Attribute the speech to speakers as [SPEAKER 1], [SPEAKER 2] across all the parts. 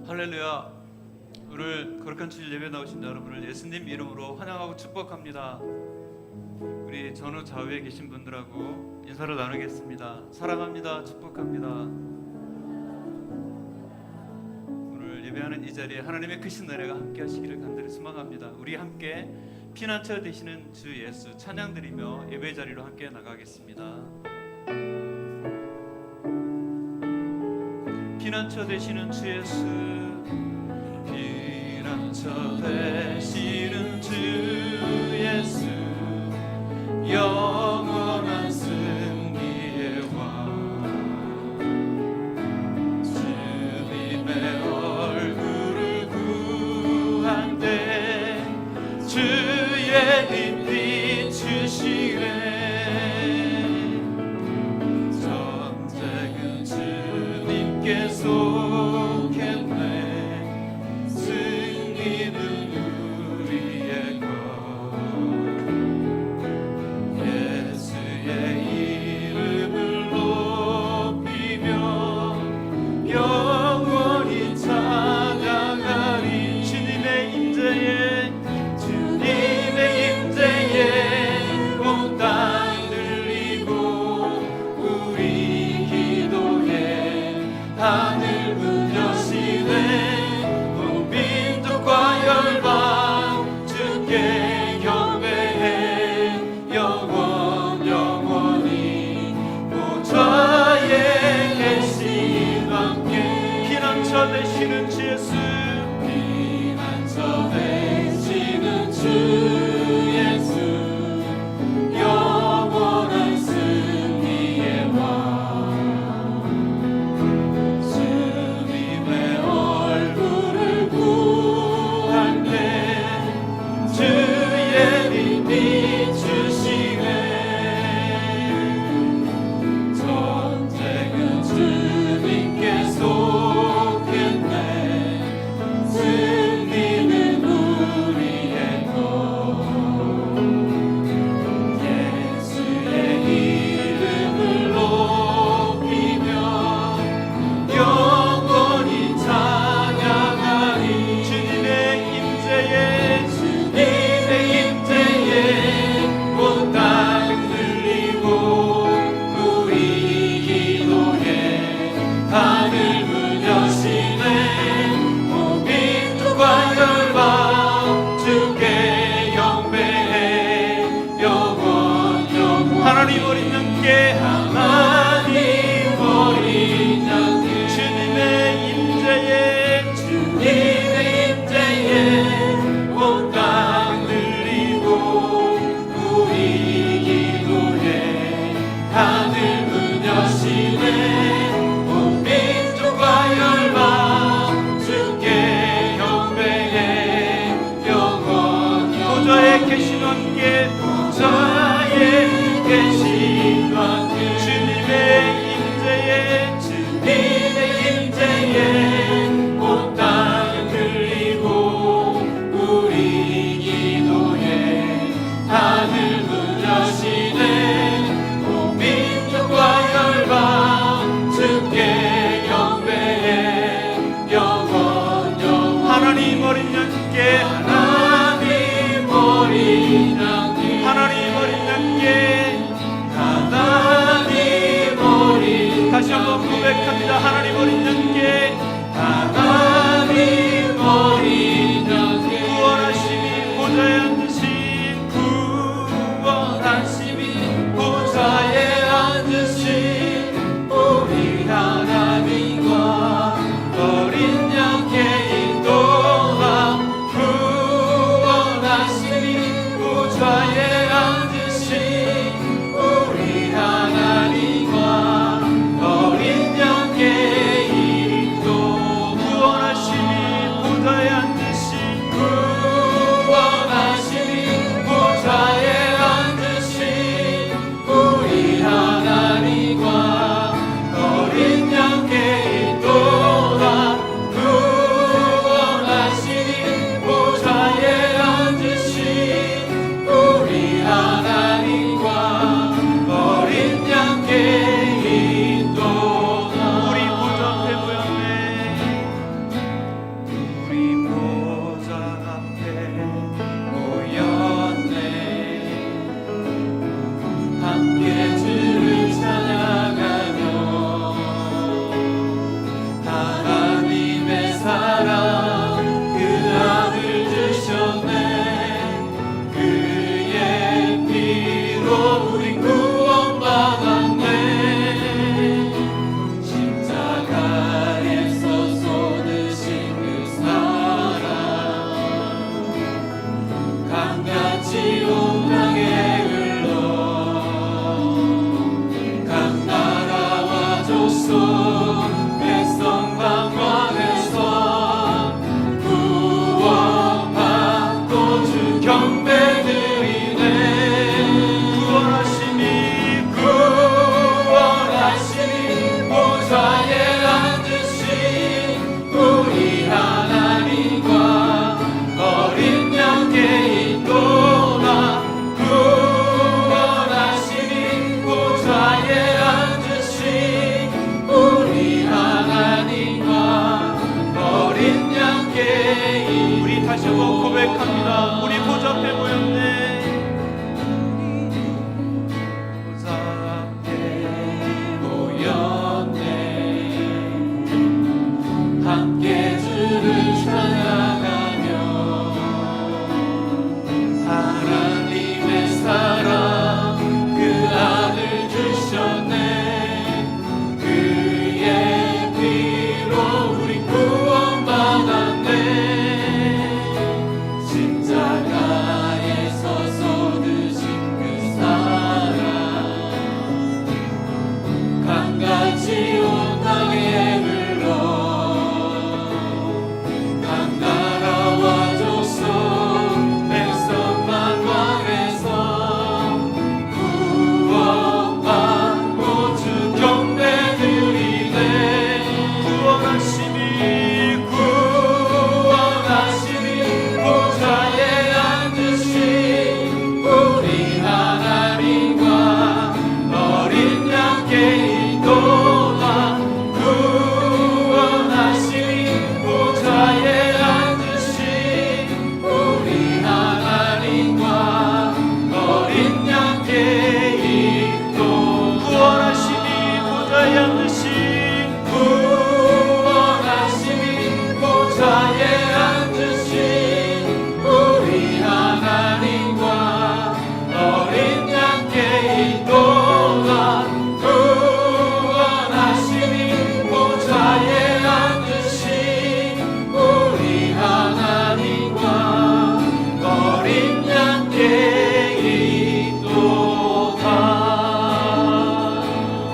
[SPEAKER 1] 할렐루야. 오늘 거룩한 주일 예배 나오신 여러분을 예수님 이름으로 환영하고 축복합니다. 우리 전후 좌우에 계신 분들하고 인사를 나누겠습니다. 사랑합니다. 축복합니다. 오늘 예배하는 이 자리에 하나님의 크신 은혜가 함께 하시기를 간절히 소망합니다. 우리 함께 피난처 되시는 주 예수 찬양드리며 예배 자리로 함께 나가겠습니다. 피난처 되시는 주 예수, 피난처 되시는 주 예수, 영원한 승리의 왕, 주님의 얼굴을 구한데 주의 빛 비추시네. 전쟁은 주님께 속했네. 승리는 우리의 것. 예수의 이름을 높이며 영원히 찬양하리. 주님의 임재에 온 땅 들리고 우리 기도에 하늘 문 여시네. 온 민족과 열방 다시 한번 고백합니다. 우리 보좌 앞에 모였네.
[SPEAKER 2] 함께 주를 찬양하며 하나님의 사랑 그 아들 주셨네. 그의 피로 우리 구원받았네. 십자가에서 쏟으신 그 사랑 강같이 온 땅에 흘러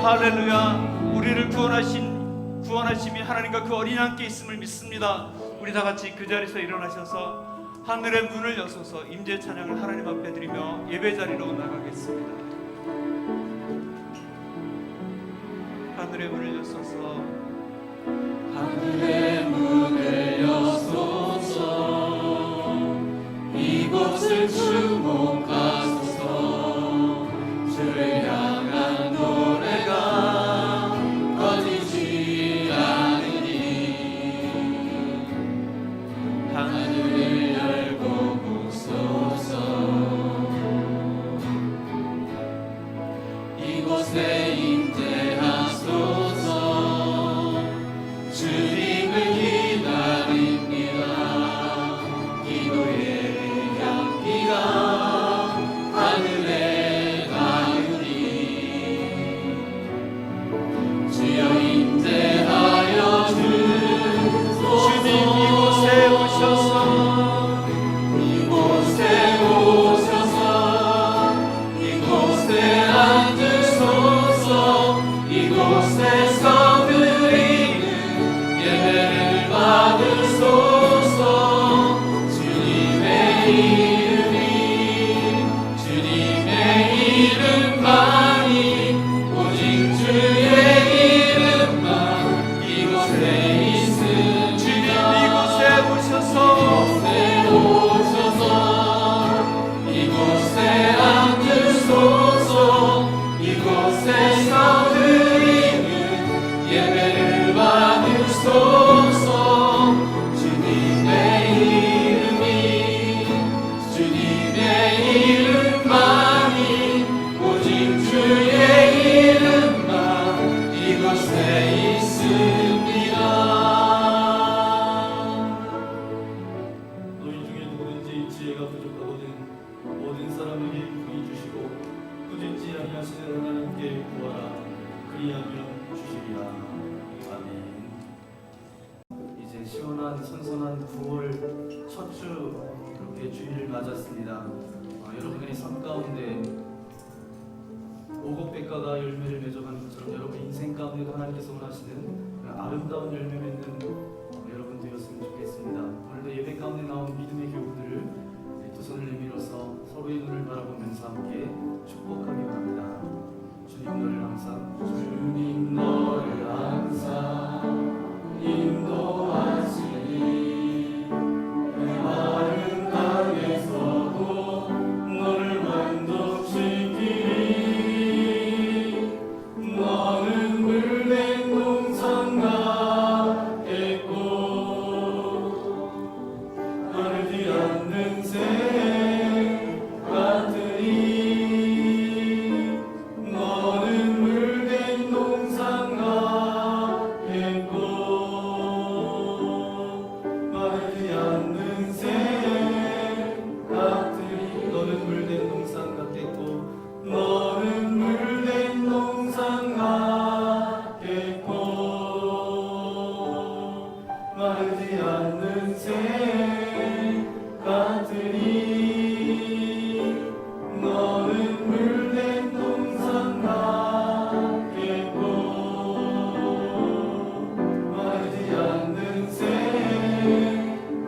[SPEAKER 1] 할렐루야. 우리를 구원하심이 하나님과 그 어린 양께 있음을 믿습니다. 우리 다 같이 그 자리에서 일어나셔서 하늘의 문을 여소서 임재 찬양을 하나님 앞에 드리며 예배 자리로 나가겠습니다. 하늘의 문을 여소서
[SPEAKER 2] 하늘의 문을 여소서 이곳을 주목하소서. 주를 향한 노래가 꺼지지 않으니 하늘을 열고 부소서. 이곳에 임재하소서. 주님을 기다립니다. 기도의 향기가 하늘에 닿으니 주여 임재하여 주소서.
[SPEAKER 1] 주님 이곳에 오셔서
[SPEAKER 2] 이곳에 오셔서 이곳에 앉으소서. 이곳에서 드리는 예배를 받으소서. 주님의 이름이 주님의 이름만이 오직 주의 이름만 이곳에 있습니다.
[SPEAKER 1] 주님 이곳에 오셔서
[SPEAKER 2] 이곳에 앉으소서. 이곳에서 드리는 예배를 받으소서. 주님의 이름이 주님의 이름만이 오직 주의 이름만 이곳에 있습니다.
[SPEAKER 3] 너희 중에 누구든지 지혜가 부족하거든 모든 사람에게 부히 주시고 꾸짖지 아니하시는 하나님께 구하라. 그리하면 주시리라. 아멘. 이제 시원한 선선한 9월 첫 주 이렇게 주일을 맞았습니다. 여러분의 삶 가운데 오곡백과가 열매를 맺어가는 것처럼 여러분 인생 가운데도 하나님께서 원하시는 아름다운 열매 맺는 여러분 되었으면 좋겠습니다. 오늘도 예배 가운데 나온 믿음의 교우들을 두 손을 내밀어서 서로의 눈을 바라보면서 함께 축복하기 바랍니다. 주님 너를 항상 인도하시니 메마른 땅에서도 너를 만족시키니 너는 물된 농장 같겠고 너를 마르지 않는 새 같으니 너는 물된 동산 같겠고 마르지 않는 새 같으니 너는 물된 동산 같겠고 너는 물된 동산 같겠고 마르지 않는 새 같으니 너는 물된 동산 같겠고 마르지 않는 새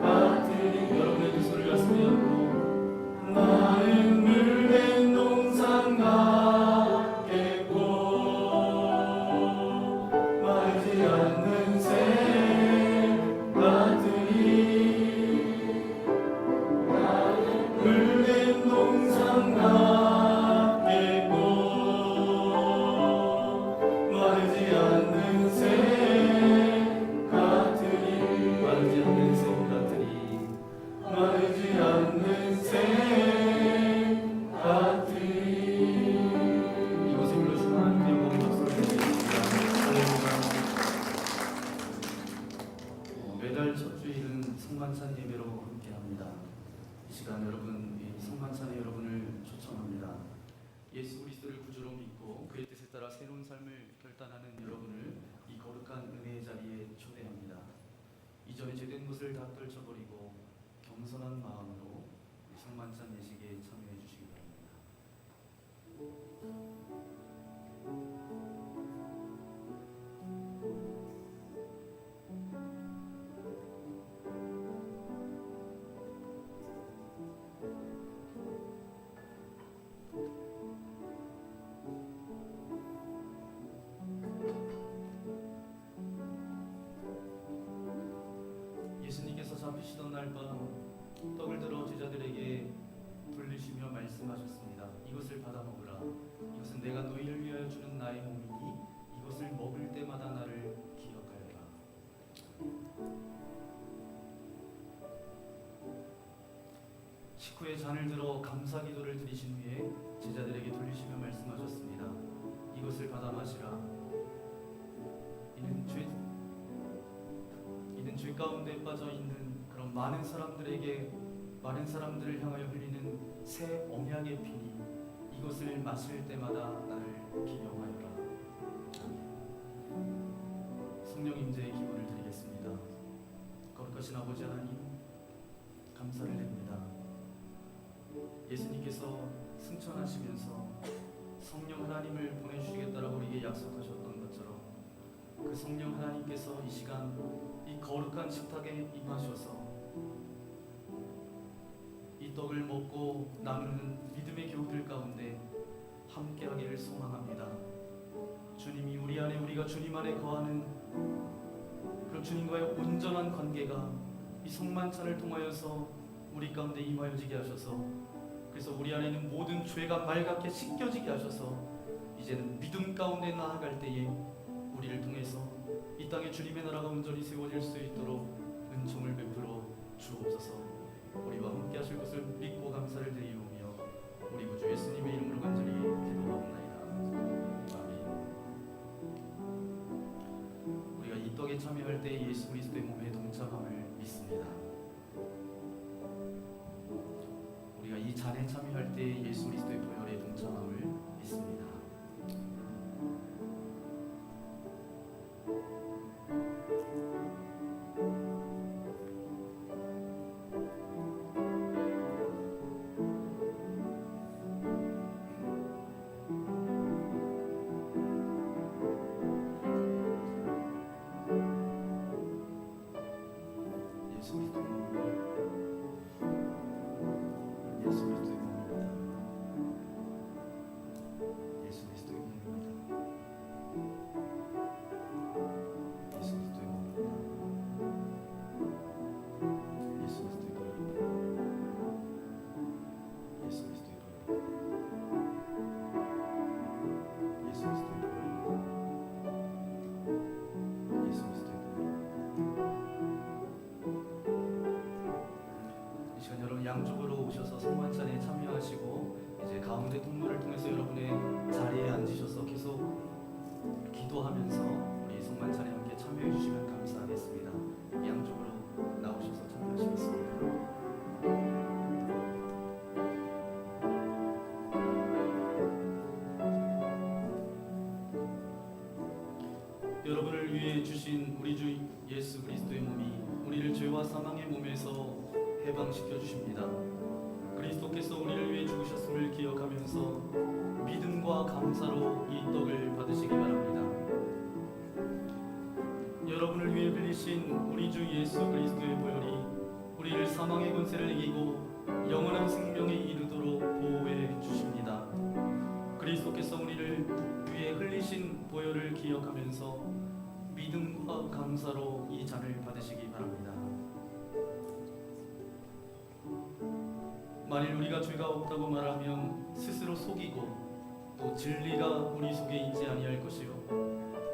[SPEAKER 3] 같으니 여러분의 두 손을 가슴에 얹고 나는 물된 동산 같겠고 마르지 않는 새 같으니 물된 동산 같겠고 마르지 않는 새 같으니 마르지 않는 새 같으니 마르지 않는 새 같으니 이곳에 불러주신 하나님의 영광의 박수를 드리겠습니다. 할렐루야. 매달 첫 주일은 성만찬 예배로 함께합니다. 이 시간 여러분, 이 성만찬에 여러분을 초청합니다. 예수 그리스도를 구주로 믿고 그의 뜻에 따라 새로운 삶을 결단하는 여러분을 이 거룩한 은혜의 자리에 초대합니다. 이전에 죄된 것을 다 떨쳐버리고 겸손한 마음으로 이 성만찬 예식에 참여해 주시기 바랍니다. 예수님께서 잡히시던 날 밤 떡을 들어 제자들에게 돌리시며 말씀하셨습니다. 이것을 받아 먹으라. 이것은 내가 너희를 위하여 주는 나의 몸이니 이것을 먹을 때마다 나를 기억하여라. 식후에 잔을 들어 감사 기도를 드리신 후에 제자들에게 돌리시며 말씀하셨습니다. 이것을 받아 마시라. 이는 죄 가운데 빠져 있는 그런 많은 사람들을 향하여 흘리는 새 언약의 피니 이것을 마실 때마다 나를 기념하여라. 성령 임재의 기도를 드리겠습니다. 거룩하신 아버지 하나님, 감사를 드립니다. 예수님께서 승천하시면서 성령 하나님을 보내주시겠다라고 우리에게 약속하셨던 것처럼 그 성령 하나님께서 이 시간 이 거룩한 식탁에 임하셔서 이 떡을 먹고 나누는 믿음의 교우들 가운데 함께하기를 소망합니다. 주님이 우리 안에, 우리가 주님 안에 거하는 그런 주님과의 온전한 관계가 이 성만찬을 통하여서 우리 가운데 임하여지게 하셔서, 그래서 우리 안에 있는 모든 죄가 발갛게 씻겨지게 하셔서 이제는 믿음 가운데 나아갈 때에 우리를 통해서 이 땅에 주님의 나라가 온전히 세워질 수 있도록 은총을 베풀어 주옵소서. 우리와 함께 하실 것을 믿고 감사를 드리오며 우리 구주 예수님의 이름으로 간절히 기도하옵나이다. 아멘. 우리가 이 떡에 참여할 때 예수 그리스도의 몸에 동참함을 믿습니다. 우리가 이 잔에 참여할 때 예수 그리스도의 보혈에 동참함을 믿습니다. 시간 여러분 양쪽으로 오셔서 성만찬에 참여하시고 이제 가운데 통로를 통해서 여러분의 자리에 앉으셔서 계속 기도하면서 우리 성만찬에 함께 참여해 주시면 감사하겠습니다. 양쪽으로 나오셔서 참여하시겠습니다. 여러분을 위해 주신 우리 주 예수 그리스도의 몸이 우리를 죄와 사망의 몸에서 해방시켜 주십니다. 그리스도께서 우리를 위해 죽으셨음을 기억하면서 믿음과 감사로 이 떡을 받으시기 바랍니다. 여러분을 위해 흘리신 우리 주 예수 그리스도의 보혈이 우리를 사망의 권세를 이기고 영원한 생명에 이르도록 보호해 주십니다. 그리스도께서 우리를 위해 흘리신 보혈을 기억하면서 믿음과 감사로 이 잔을 받으시기 바랍니다. 만일 우리가 죄가 없다고 말하면 스스로 속이고 또 진리가 우리 속에 있지 아니할 것이요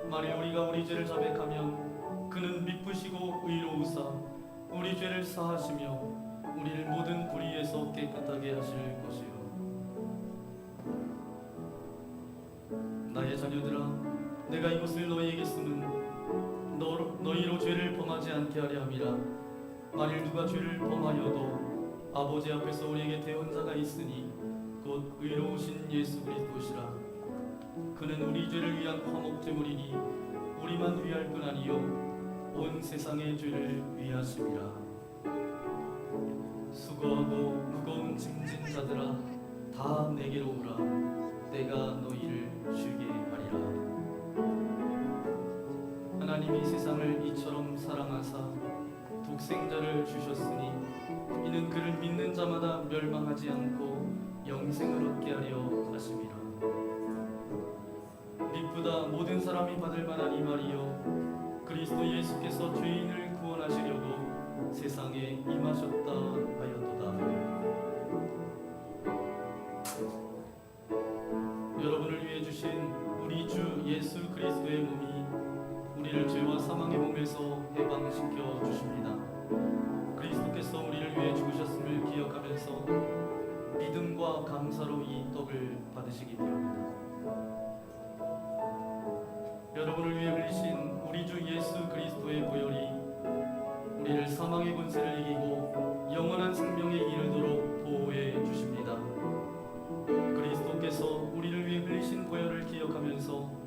[SPEAKER 3] 만일 우리가 우리 죄를 자백하면 그는 미쁘시고 의로우사 우리 죄를 사하시며 우리를 모든 불의에서 깨끗하게 하실 것이요 나의 자녀들아 내가 이것을 너희에게 쓰는 너희로 죄를 범하지 않게 하려 함이라. 만일 누가 죄를 범하여도 아버지 앞에서 우리에게 대언자가 있으니 곧 의로우신 예수 그리스도시라. 그는 우리 죄를 위한 화목제물이니 우리만 위할 뿐 아니요 온 세상의 죄를 위하심이라. 수고하고 무거운 짐진 자들아 다 내게로 오라. 내가 너희를 쉬게 하리라. 하나님이 세상을 이처럼 사랑하사 독생자를 주셨으니 이는 그를 믿는 자마다 멸망하지 않고 영생을 얻게 하려 하심이라. 미쁘다 모든 사람이 받을 만한 이 말이요 그리스도 예수께서 죄인을 구원하시려고 세상에 임하셨다 하였도다. 여러분을 위해 주신 우리 주 예수 그리스도의 몸이 우리를 죄와 사망의 몸에서 해방시켜 주십니다. 그리스도께서 우리를 위해 죽으셨음을 기억하면서 믿음과 감사로 이 떡을 받으시기 바랍니다. 여러분을 위해 흘리신 우리 주 예수 그리스도의 보혈이 우리를 사망의 권세를 이기고 영원한 생명에 이르도록 보호해 주십니다. 그리스도께서 우리를 위해 흘리신 보혈을 기억하면서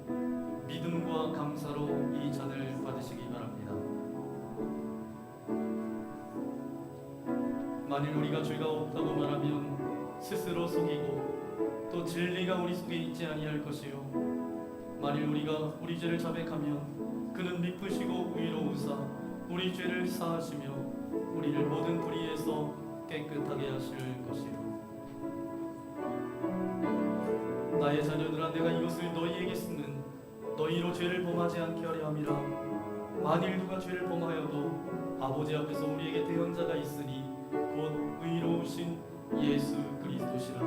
[SPEAKER 3] 믿음과 감사로 이 잔을 받으시기 바랍니다. 만일 우리가 죄가 없다고 말하면 스스로 속이고 또 진리가 우리 속에 있지 아니할 것이요 만일 우리가 우리 죄를 자백하면 그는 미쁘시고 의로우사 우리 죄를 사하시며 우리를 모든 불의에서 깨끗하게 하실 것이요 나의 자녀들아 내가 이것을 너희에게 쓰는 너희로 죄를 범하지 않게 하려 함이라. 만일 누가 죄를 범하여도 아버지 앞에서 우리에게 대언자가 있으니 곧 의로우신 예수 그리스도시라.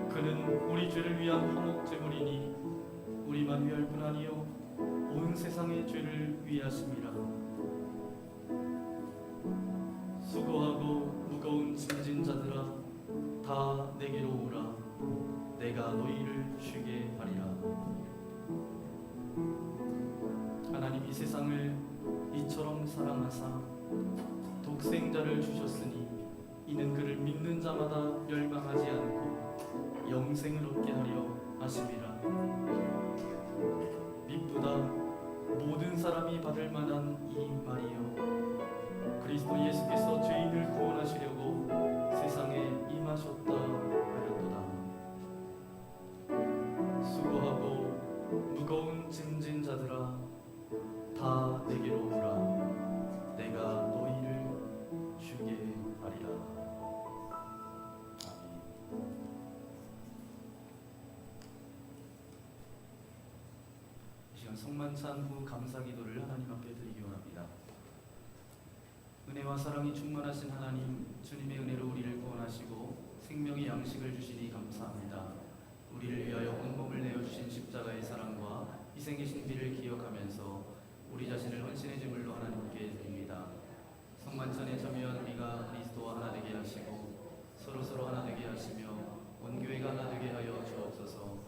[SPEAKER 3] 그는 우리 죄를 위한 화목제물이니 우리만 위할 뿐 아니요 온 세상의 죄를 위하심이라. 수고하고 무거운 짐진 자들아 다 내게로 오라. 내가 너희를 쉬게 하리라. 하나님이 세상을 이처럼 사랑하사 독생자를 주셨으니 이는 그를 믿는 자마다 멸망하지 않고 영생을 얻게 하려 하심이라. 미쁘다 모든 사람이 받을 만한 이 말이요 그리스도 예수께서 죄인을 구원하시려고 세상에 임하셨다 하였도다. 수고하고 무거운 짐진 자들아 다 내게로 오라. 내가 너희를 쉬게 하리라. 아멘. 이 시간 성만찬 후 감사기도를 하나님 앞에 드리기 원합니다. 은혜와 사랑이 충만하신 하나님, 주님의 은혜로 우리를 구원하시고 생명의 양식을 주시니 감사합니다. 우리를 위하여 온몸을 내어주신 십자가의 사랑과 희생의 신비를 기억하면서 우리 자신을 헌신의 제물로 하나님께 드립니다. 성만찬에 참여한 우리가 그리스도와 하나 되게 하시고 서로 하나 되게 하시며 원교회가 하나 되게 하여 주옵소서.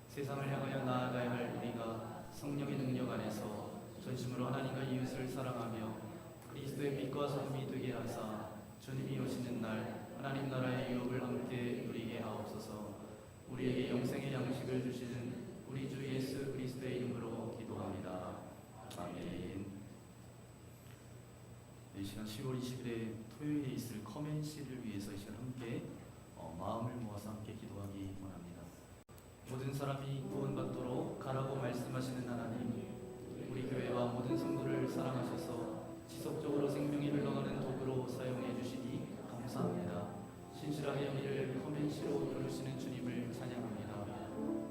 [SPEAKER 3] 세상을 향하여 나아가야 할 우리가 성령의 능력 안에서 전심으로 하나님과 이웃을 사랑하며 그리스도의 빛과 소금이 되게 하사 주님이 오시는 날 하나님 나라의 유업을 함께 누리게 하옵소서. 우리에게 영생의 양식을 주시는 우리 주 예수 그리스도의 이름으로 기도합니다. 아멘. 이 시간 10월 20일에 토요일에 있을 커맨시를 위해서 이 시간 함께 마음을 모아서 함께 기도하기 원합니다. 모든 사람이 구원받도록 가라고 말씀하시는 하나님, 우리 교회와 모든 성도를 사랑하셔서 지속적으로 생명이 흘러가는 도구로 사용해 주시니 감사합니다. 신실하게 우리를 커맨시로 부르시는 주님을 찬양합니다.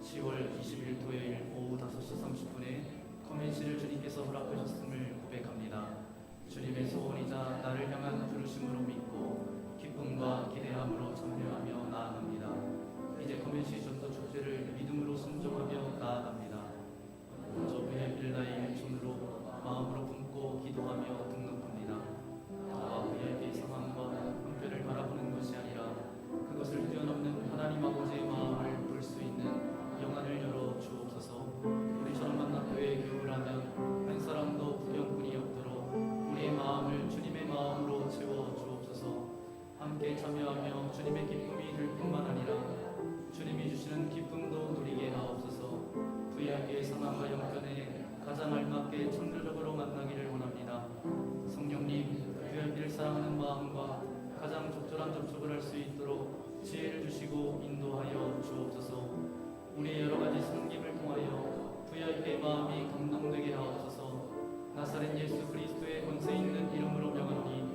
[SPEAKER 3] 10월 20일 토요일 오후 5시 30분에 커맨시를 주님께서 허락하셨음을 고백합니다. 주님의 소원이자 나를 향한 부르심으로 믿고 기쁨과 기대함으로 참여하며 나아갑니다. 이제 커맨시 전도 축제를 믿음으로 순종하며 나아갑니다. 먼저 그의 빌라의 손으로 마음으로 품고 기도하며 등록합니다. 나와 그의 상황과 형편을 바라보는 것이 아니라 그것을 뛰어넘는 하나님 아버지의 마음을 볼 수 있는 영안을 열어 주옵소서. 우리처럼 만남교회에 교육을 하면 한 사람도 부경꾼이 없도록 우리의 마음을 주님의 마음으로 채워 주옵소서. 함께 참여하며 주님의 기쁨이 들 뿐만 아니라 주님이 주시는 기쁨도 누리게 하옵소서. VIP의 상황과 형편에 가장 알맞게 창조적으로 만나기를 원합니다. 성령님, VIP를 사랑하는 마음과 가장 적절한 접촉을 할 수 있도록 지혜를 주시고 인도하여 주옵소서. 우리의 여러 가지 섬김을 통하여 VIP의 마음이 감동되게 하옵소서. 나사렛 예수 그리스도의 권세 있는 이름으로 명하노니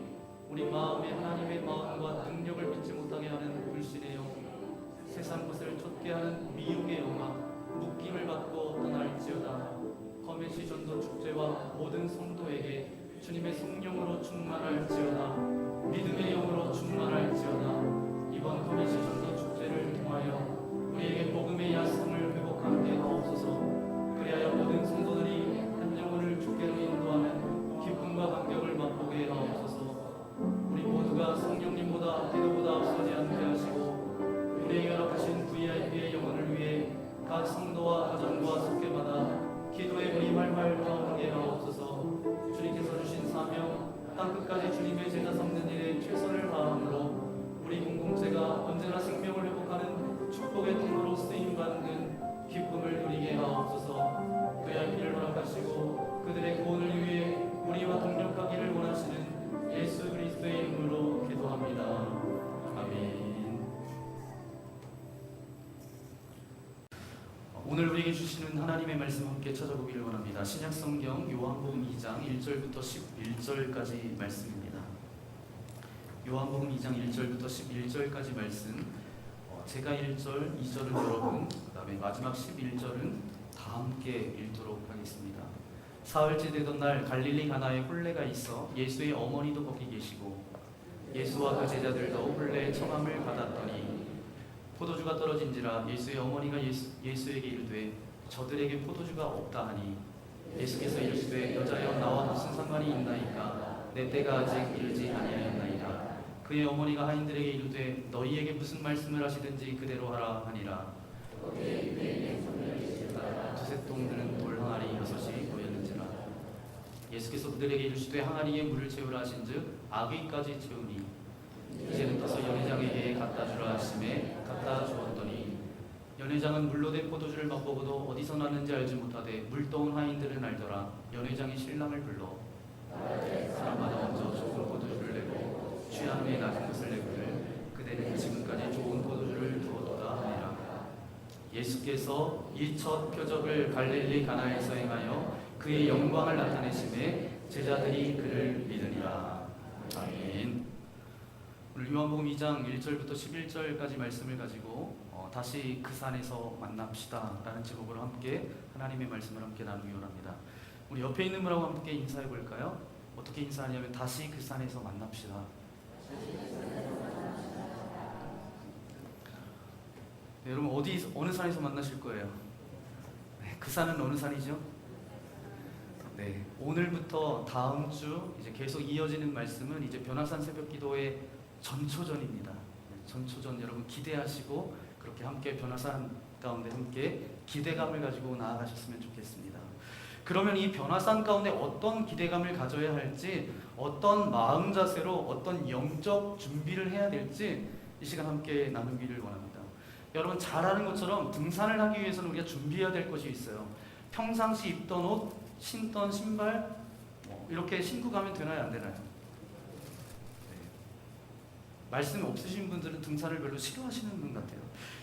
[SPEAKER 3] 우리 마음에 하나님의 마음과 능력을 믿지 못하게 하는 불신의 영, 세상 것을 좇게 하는 미혹의 영화, 묶임을 받고 떠날지어다. 커맨시 전도 축제와 모든 성도에게 주님의 성령으로 충만할지어다. 믿음의 영으로 충만할지어다. 이번 커맨시 전도 축제를 통하여 우리에게 복음의 야성을 회복하게 하옵소서. 그리하여 모든 성도들이 한 영혼을 주께로 인도하는 기쁨과 감격을 맛보게 하옵소서. 우리 모두가 성령님보다 기도보다 앞서지 않게 하시고 우리에게 허락하신 VIP의 영혼을 위해 각 성도와 가정과 속회마다 기도에 우리 활활 타오르게 하옵소서. 주님께서 주신 사명, 땅끝까지 주님의 제자 삼는 일에 최선을 다함으로 우리 공동체가 언제나 생명을 회복하는 축복의 통로로 쓰임받는 기쁨을 누리게 하옵소서. VIP를 허락하시고 그들의 구원을 위해 우리와 동력하기를 원하시는 예수 그리스도의 이름으로 기도합니다. 아멘. 오늘 우리에게 주시는 하나님의 말씀 함께 찾아보기를 원합니다. 신약성경 요한복음 2장 1절부터 11절까지 말씀입니다. 요한복음 2장 1절부터 11절까지 말씀, 제가 1절, 2절은 여러분, 그 다음에 마지막 11절은 다 함께 읽도록 하겠습니다. 사흘째 되던 날 갈릴리 가나에 혼례가 있어 예수의 어머니도 거기 계시고 예수와 그 제자들도 혼례의 청함을 받았더니 포도주가 떨어진지라 예수의 어머니가 예수에게 이르되 저들에게 포도주가 없다 하니 예수께서 이르시되 여자여 나와 무슨 상관이 있나이까 내 때가 아직 이르지 아니하였나이다. 그의 어머니가 하인들에게 이르되 너희에게 무슨 말씀을 하시든지 그대로 하라 하니라. 두세 통드는 돌 항아리 6이 놓였는지라. 예수께서 그들에게 이르시되 항아리에 물을 채우라 하신즉 아귀까지 채우니 이제는 떠서 연회장에게 갖다 주라 하심에 갖다 주었더니 연회장은 물로 된 포도주를 맛보고도 어디서 났는지 알지 못하되 물떠온 하인들은 알더라. 연회장이 신랑을 불러 사람마다 먼저 좋은 포도주를 내고 취한 후에 낮은 것을 내거늘 그대는 지금까지 좋은 포도주를 두었도다 하니라. 예수께서 이 첫 표적을 갈릴리 가나에서 행하여 그의 영광을 나타내심에 제자들이 그를 믿으니라. 아멘. 오늘 요한복음 2장 1절부터 11절까지 말씀을 가지고 다시 그 산에서 만납시다 라는 제목으로 함께 하나님의 말씀을 함께 나누기 원합니다. 우리 옆에 있는 분하고 함께 인사해 볼까요? 어떻게 인사하냐면 다시 그 산에서 만납시다. 네, 여러분 어느 산에서 만나실 거예요? 네, 그 산은 어느 산이죠? 네, 오늘부터 다음 주 이제 계속 이어지는 말씀은 이제 변화산 새벽기도의 전초전입니다. 전초전 여러분 기대하시고 그렇게 함께 변화산 가운데 함께 기대감을 가지고 나아가셨으면 좋겠습니다. 그러면 이 변화산 가운데 어떤 기대감을 가져야 할지, 어떤 마음 자세로 어떤 영적 준비를 해야 될지 이 시간 함께 나누기를 원합니다. 여러분 잘 아는 것처럼 등산을 하기 위해서는 우리가 준비해야 될 것이 있어요. 평상시 입던 옷, 신던 신발 이렇게 신고 가면 되나요, 안 되나요? 말씀 없으신 분들은 등산을 별로 싫어하시는 분 같아요.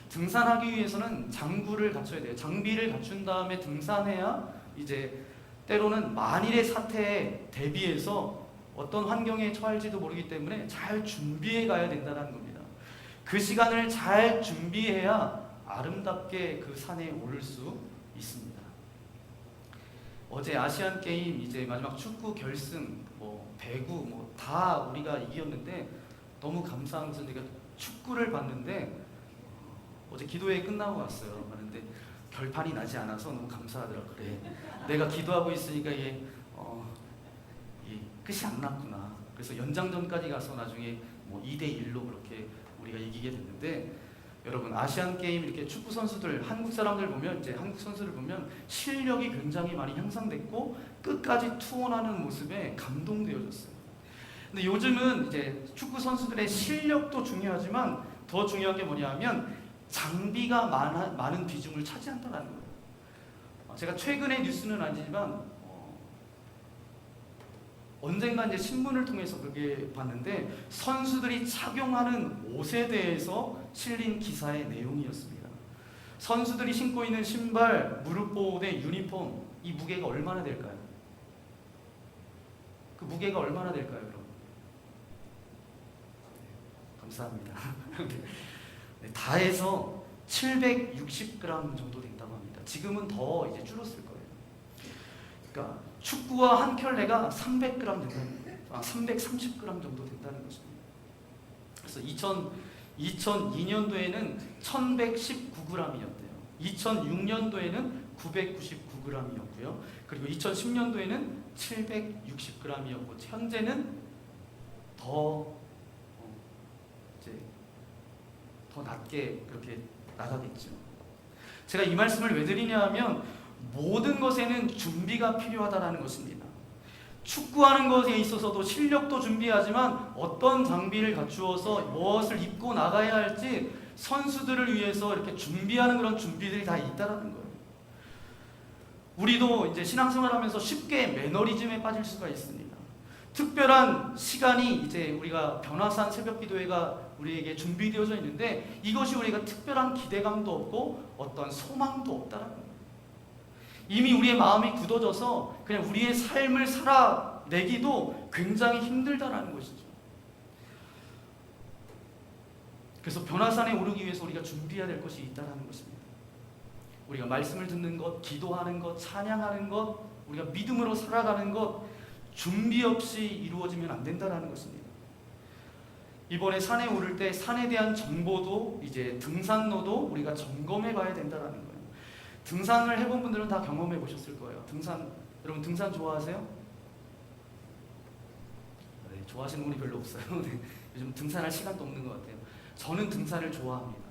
[SPEAKER 3] 등산하기 위해서는 장구를 갖춰야 돼요. 장비를 갖춘 다음에 등산해야 이제 때로는 만일의 사태에 대비해서 어떤 환경에 처할지도 모르기 때문에 잘 준비해 가야 된다는 겁니다. 그 시간을 잘 준비해야 아름답게 그 산에 오를 수 있습니다. 어제 아시안 게임 이제 마지막 축구 결승, 배구 다 우리가 이겼는데 너무 감사한 것은 제가 축구를 봤는데 어제 기도회 끝나고 왔어요. 그런데 결판이 나지 않아서 너무 감사하더라고요. 그래, 내가 기도하고 있으니까 이게 끝이 안 났구나. 그래서 연장전까지 가서 나중에 2대1로 그렇게 우리가 이기게 됐는데, 여러분 아시안 게임 이렇게 축구 선수들, 한국 사람들 보면 이제 한국 선수를 보면 실력이 굉장히 많이 향상됐고 끝까지 투혼하는 모습에 감동되어졌어요. 근데 요즘은 이제 축구 선수들의 실력도 중요하지만 더 중요한 게 뭐냐면 장비가 많은 비중을 차지한다는 거예요. 제가 최근의 뉴스는 아니지만 언젠가 이제 신문을 통해서 그게 봤는데 선수들이 착용하는 옷에 대해서 실린 기사의 내용이었습니다. 선수들이 신고 있는 신발, 무릎 보호대, 유니폼, 이 무게가 얼마나 될까요? 그 무게가 얼마나 될까요, 여러분? 감사합니다. 네, 다 해서 760g 정도 된다고 합니다. 지금은 더 이제 줄었을 거예요. 그러니까 축구와 한 켤레가 300g 된다는 거예요. 330g 정도 된다는 것입니다. 그래서 2002년도에는 1119g이었대요. 2006년도에는 999g이었고요. 그리고 2010년도에는 760g이었고 현재는 더 낮게 그렇게 나가겠죠. 제가 이 말씀을 왜 드리냐 하면 모든 것에는 준비가 필요하다는 것입니다. 축구하는 것에 있어서도 실력도 준비하지만 어떤 장비를 갖추어서 무엇을 입고 나가야 할지 선수들을 위해서 이렇게 준비하는 그런 준비들이 다 있다는 거예요. 우리도 이제 신앙생활하면서 쉽게 매너리즘에 빠질 수가 있습니다. 특별한 시간이 이제 우리가 변화산 새벽기도회가 우리에게 준비되어져 있는데 이것이 우리가 특별한 기대감도 없고 어떤 소망도 없다는 거예요. 이미 우리의 마음이 굳어져서 그냥 우리의 삶을 살아내기도 굉장히 힘들다라는 것이죠. 그래서 변화산에 오르기 위해서 우리가 준비해야 될 것이 있다는 것입니다. 우리가 말씀을 듣는 것, 기도하는 것, 찬양하는 것, 우리가 믿음으로 살아가는 것, 준비 없이 이루어지면 안 된다는 것입니다. 이번에 산에 오를 때 산에 대한 정보도 이제 등산로도 우리가 점검해 봐야 된다는 거예요. 등산을 해본 분들은 다 경험해 보셨을 거예요. 여러분 등산 좋아하세요? 네, 좋아하시는 분이 별로 없어요. 네, 요즘 등산할 시간도 없는 것 같아요. 저는 등산을 좋아합니다.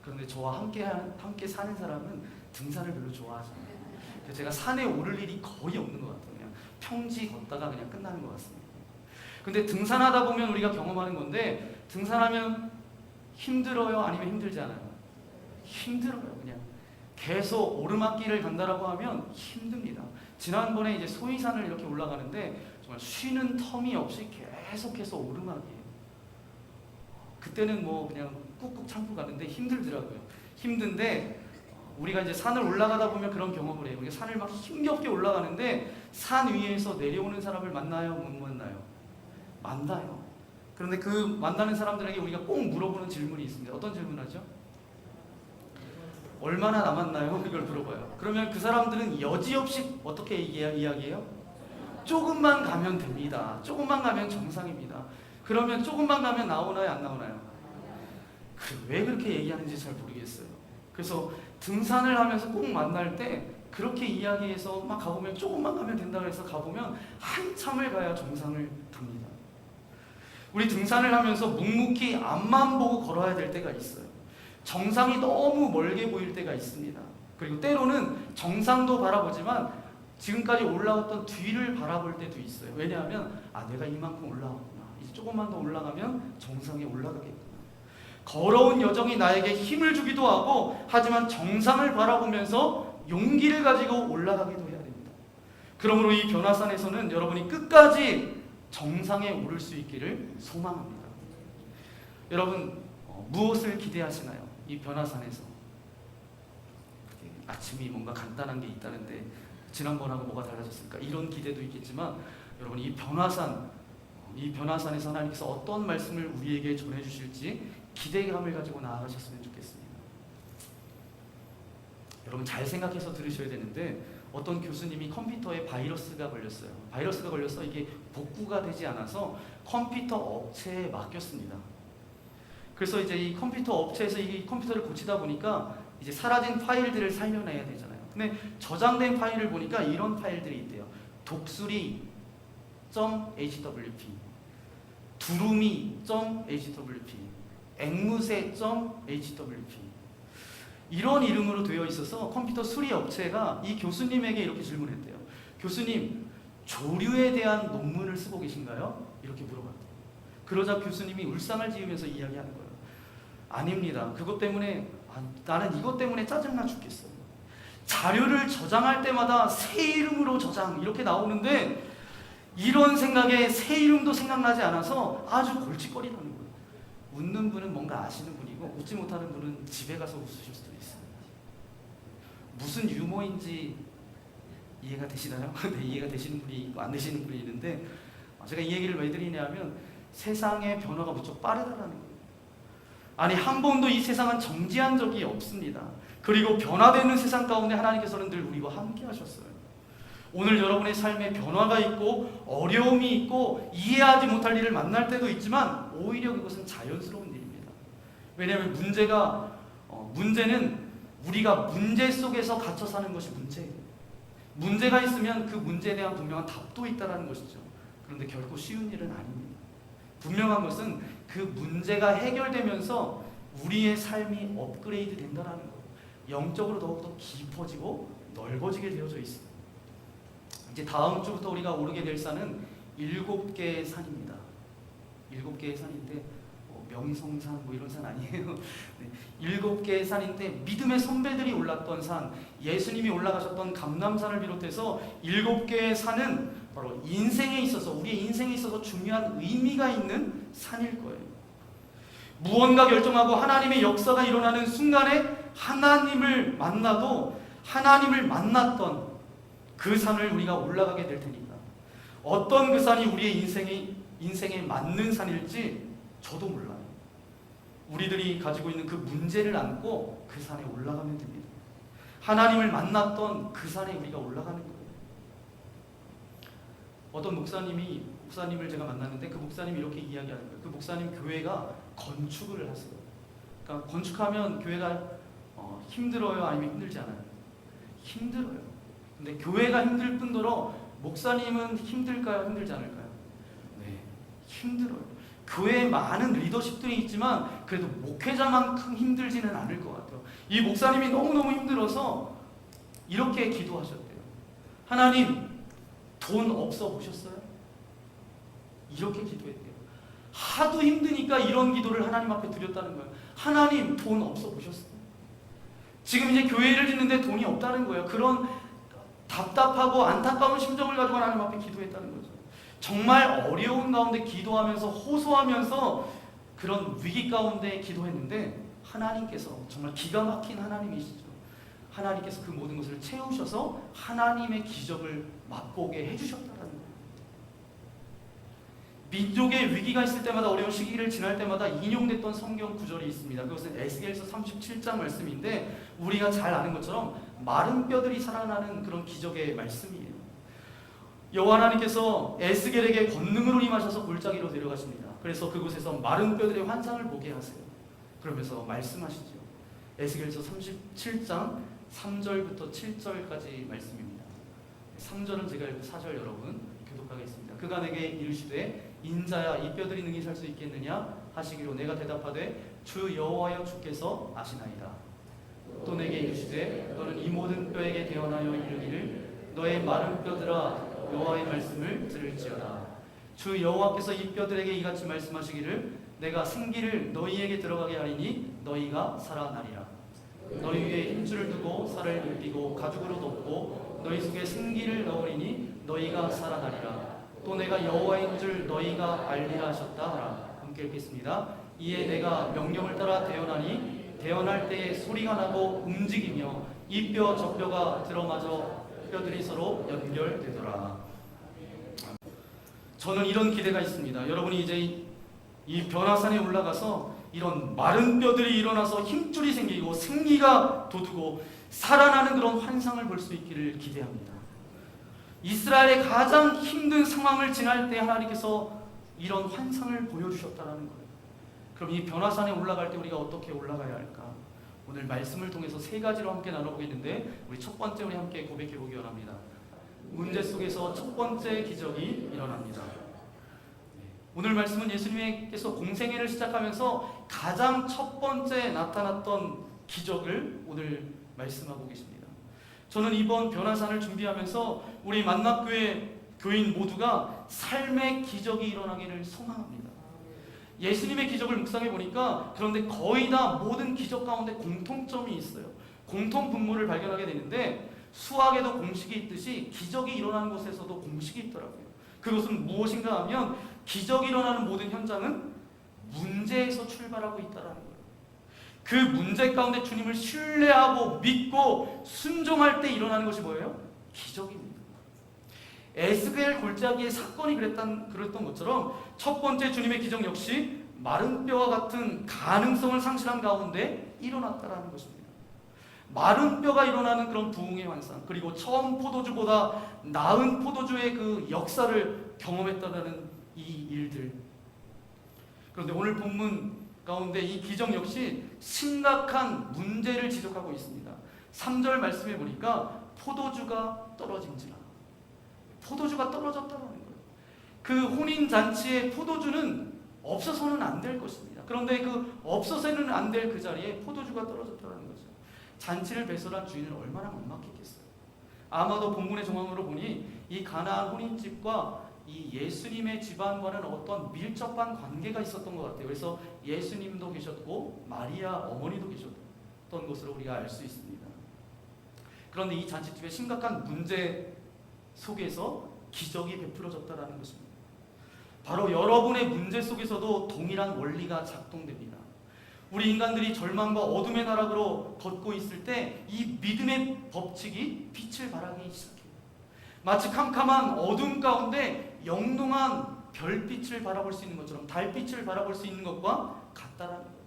[SPEAKER 3] 그런데 저와 함께 사는 사람은 등산을 별로 좋아하지 않아요. 제가 산에 오를 일이 거의 없는 것 같아요. 그냥 평지 걷다가 그냥 끝나는 것 같습니다. 근데 등산하다 보면 우리가 경험하는 건데 등산하면 힘들어요? 아니면 힘들지 않아요? 힘들어요. 그냥 계속 오르막길을 간다라고 하면 힘듭니다. 지난번에 이제 소위산을 이렇게 올라가는데 정말 쉬는 텀이 없이 계속해서 오르막이에요. 그때는 그냥 꾹꾹 참고 가는데 힘들더라고요. 힘든데 우리가 이제 산을 올라가다 보면 그런 경험을 해요. 우리가 산을 막 힘겹게 올라가는데 산 위에서 내려오는 사람을 만나요? 못 만나요? 만나요. 그런데 그 만나는 사람들에게 우리가 꼭 물어보는 질문이 있습니다. 어떤 질문을 하죠? 얼마나 남았나요? 이걸 물어봐요. 그러면 그 사람들은 여지없이 어떻게 이야기해요? 조금만 가면 됩니다. 조금만 가면 정상입니다. 그러면 조금만 가면 나오나요? 안 나오나요? 왜 그렇게 얘기하는지 잘 모르겠어요. 그래서 등산을 하면서 꼭 만날 때 그렇게 이야기해서 막 가보면 조금만 가면 된다고 해서 가보면 한참을 가야 정상을 갑니다. 우리 등산을 하면서 묵묵히 앞만 보고 걸어야 될 때가 있어요. 정상이 너무 멀게 보일 때가 있습니다. 그리고 때로는 정상도 바라보지만 지금까지 올라왔던 뒤를 바라볼 때도 있어요. 왜냐하면 내가 이만큼 올라왔구나. 이제 조금만 더 올라가면 정상에 올라가겠구나. 걸어온 여정이 나에게 힘을 주기도 하고, 하지만 정상을 바라보면서 용기를 가지고 올라가기도 해야 됩니다. 그러므로 이 변화산에서는 여러분이 끝까지 정상에 오를 수 있기를 소망합니다. 여러분, 무엇을 기대하시나요? 이 변화산에서 아침이 뭔가 간단한 게 있다는데 지난번하고 뭐가 달라졌을까? 이런 기대도 있겠지만, 여러분, 이 변화산에서 하나님께서 어떤 말씀을 우리에게 전해주실지 기대감을 가지고 나아가셨으면 좋겠습니다. 여러분, 잘 생각해서 들으셔야 되는데, 어떤 교수님이 컴퓨터에 바이러스가 걸렸어요. 바이러스가 걸려서 이게 복구가 되지 않아서 컴퓨터 업체에 맡겼습니다. 그래서 이제 이 컴퓨터 업체에서 이 컴퓨터를 고치다 보니까 이제 사라진 파일들을 살려내야 되잖아요. 근데 저장된 파일을 보니까 이런 파일들이 있대요. 독수리.hwp, 두루미.hwp, 앵무새.hwp, 이런 이름으로 되어 있어서 컴퓨터 수리 업체가 이 교수님에게 이렇게 질문했대요. 교수님, 조류에 대한 논문을 쓰고 계신가요? 이렇게 물어봤대요. 그러자 교수님이 울상을 지으면서 이야기하는 거예요. 아닙니다. 그것 때문에 나는 이것 때문에 짜증나 죽겠어요. 자료를 저장할 때마다 새 이름으로 저장 이렇게 나오는데, 이런 생각에 새 이름도 생각나지 않아서 아주 골칫거리라는 거예요. 웃는 분은 뭔가 아시는 분이고, 웃지 못하는 분은 집에 가서 웃으실 수도 있어요. 무슨 유머인지 이해가 되시나요? 네, 이해가 되시는 분이 있고 안 되시는 분이 있는데, 제가 이 얘기를 왜 드리냐면 세상의 변화가 무척 빠르다라는 거예요. 아니, 한 번도 이 세상은 정지한 적이 없습니다. 그리고 변화되는 세상 가운데 하나님께서는 늘 우리와 함께 하셨어요. 오늘 여러분의 삶에 변화가 있고 어려움이 있고 이해하지 못할 일을 만날 때도 있지만, 오히려 그것은 자연스러운 일입니다. 왜냐하면 문제는 우리가 문제 속에서 갇혀 사는 것이 문제예요. 문제가 있으면 그 문제에 대한 분명한 답도 있다는 것이죠. 그런데 결코 쉬운 일은 아닙니다. 분명한 것은 그 문제가 해결되면서 우리의 삶이 업그레이드 된다는 거예요. 영적으로 더욱더 깊어지고 넓어지게 되어져 있습니다. 이제 다음 주부터 우리가 오르게 될 산은 7개의 산입니다. 7개의 산인데 명성산 이런 산 아니에요. 네, 7개의 산인데 믿음의 선배들이 올랐던 산, 예수님이 올라가셨던 감람산을 비롯해서 7개의 산은 바로 인생에 있어서, 우리의 인생에 있어서 중요한 의미가 있는 산일 거예요. 무언가 결정하고 하나님의 역사가 일어나는 순간에 하나님을 만나도 하나님을 만났던 그 산을 우리가 올라가게 될 테니까, 어떤 그 산이 우리의 인생에 맞는 산일지 저도 몰라요. 우리들이 가지고 있는 그 문제를 안고 그 산에 올라가면 됩니다. 하나님을 만났던 그 산에 우리가 올라가는 거예요. 어떤 목사님을 제가 만났는데, 그 목사님이 이렇게 이야기하는 거예요. 그 목사님 교회가 건축을 하세요. 그러니까 건축하면 교회가 힘들어요? 아니면 힘들지 않아요? 힘들어요. 근데 교회가 힘들 뿐더러 목사님은 힘들까요? 힘들지 않을까요? 네, 힘들어요. 교회에 많은 리더십들이 있지만 그래도 목회자만큼 힘들지는 않을 것 같아요. 이 목사님이 너무너무 힘들어서 이렇게 기도하셨대요. 하나님, 돈 없어 보셨어요? 이렇게 기도했대요. 하도 힘드니까 이런 기도를 하나님 앞에 드렸다는 거예요. 하나님, 돈 없어 보셨어요? 지금 이제 교회를 짓는데 돈이 없다는 거예요. 그런 답답하고 안타까운 심정을 가지고 하나님 앞에 기도했다는 거죠. 정말 어려운 가운데 기도하면서 호소하면서 그런 위기 가운데 기도했는데, 하나님께서 정말 기가 막힌 하나님이시죠. 하나님께서 그 모든 것을 채우셔서 하나님의 기적을 맛보게 해주셨다는 거예요. 민족의 위기가 있을 때마다, 어려운 시기를 지날 때마다 인용됐던 성경 구절이 있습니다. 그것은 에스겔서 37장 말씀인데, 우리가 잘 아는 것처럼 마른 뼈들이 살아나는 그런 기적의 말씀이에요. 여호와 하나님께서 에스겔에게 권능으로 임하셔서 골짜기로 데려가십니다. 그래서 그곳에서 마른 뼈들의 환상을 보게 하세요. 그러면서 말씀하시죠. 에스겔서 37장 3절부터 7절까지 말씀입니다. 3절은 제가 읽고 4절 여러분 교독하겠습니다. 그가 내게 이르시되 인자야 이 뼈들이 능히 살 수 있겠느냐 하시기로 내가 대답하되 주 여호와여 주께서 아시나이다. 또 내게 이르시되 너는 이 모든 뼈에게 대언하여 이르기를 너의 마른 뼈들아 여호와의 말씀을 들을지어다. 주 여호와께서 이 뼈들에게 이같이 말씀하시기를 내가 생기를 너희에게 들어가게 하리니 너희가 살아나리라. 너희 위에 힘줄을 두고 살을 입히고 가죽으로 덮고 너희 속에 생기를 넣으리니 너희가 살아나리라. 또 내가 여호와인 줄 너희가 알리라 하셨다 하라. 함께 읽겠습니다. 이에 내가 명령을 따라 대언하니 대언할 때에 소리가 나고 움직이며 이 뼈 저 뼈가 들어맞아 뼈들이 서로 연결되더라. 저는 이런 기대가 있습니다. 여러분이 이제 이 변화산에 올라가서 이런 마른 뼈들이 일어나서 힘줄이 생기고 생기가 돋우고 살아나는 그런 환상을 볼 수 있기를 기대합니다. 이스라엘의 가장 힘든 상황을 지날 때 하나님께서 이런 환상을 보여주셨다는 거예요. 그럼 이 변화산에 올라갈 때 우리가 어떻게 올라가야 할까? 오늘 말씀을 통해서 세 가지로 함께 나눠보겠는데 우리 첫 번째 우리 함께 고백해보기 원합니다. 문제 속에서 첫 번째 기적이 일어납니다. 오늘 말씀은 예수님께서 공생애를 시작하면서 가장 첫 번째 나타났던 기적을 오늘 말씀하고 계십니다. 저는 이번 변화산을 준비하면서 우리 만납교회 교인 모두가 삶의 기적이 일어나기를 소망합니다. 예수님의 기적을 묵상해 보니까 그런데 거의 다 모든 기적 가운데 공통점이 있어요. 공통 분모를 발견하게 되는데 수학에도 공식이 있듯이 기적이 일어나는 곳에서도 공식이 있더라고요. 그것은 무엇인가 하면 기적이 일어나는 모든 현장은 문제에서 출발하고 있다는 거예요. 그 문제 가운데 주님을 신뢰하고 믿고 순종할 때 일어나는 것이 뭐예요? 기적입니다. 에스겔 골짜기의 사건이 그랬던 것처럼 첫 번째 주님의 기적 역시 마른 뼈와 같은 가능성을 상실한 가운데 일어났다는 것입니다. 마른 뼈가 일어나는 그런 부흥의 환상, 그리고 처음 포도주보다 나은 포도주의 그 역사를 경험했다는 이 일들. 그런데 오늘 본문 가운데 이 기적 역시 심각한 문제를 지적하고 있습니다. 3절 말씀해 보니까 포도주가 떨어진지라. 포도주가 떨어졌다는 거예요. 그 혼인잔치에 포도주는 없어서는 안 될 것입니다. 그런데 그 없어서는 안 될 그 자리에 포도주가 떨어졌다는 거죠. 잔치를 배설한 주인은 얼마나 막막했겠어요. 아마도 본문의 정황으로 보니 이 가나안 혼인집과 이 예수님의 집안과는 어떤 밀접한 관계가 있었던 것 같아요. 그래서 예수님도 계셨고 마리아 어머니도 계셨던 것으로 우리가 알 수 있습니다. 그런데 이 잔치집에 심각한 문제 속에서 기적이 베풀어졌다는 것입니다. 바로 여러분의 문제 속에서도 동일한 원리가 작동됩니다. 우리 인간들이 절망과 어둠의 나락으로 걷고 있을 때 이 믿음의 법칙이 빛을 발하기 시작해요. 마치 캄캄한 어둠 가운데 영롱한 별빛을 바라볼 수 있는 것처럼 달빛을 바라볼 수 있는 것과 같다라는 거예요.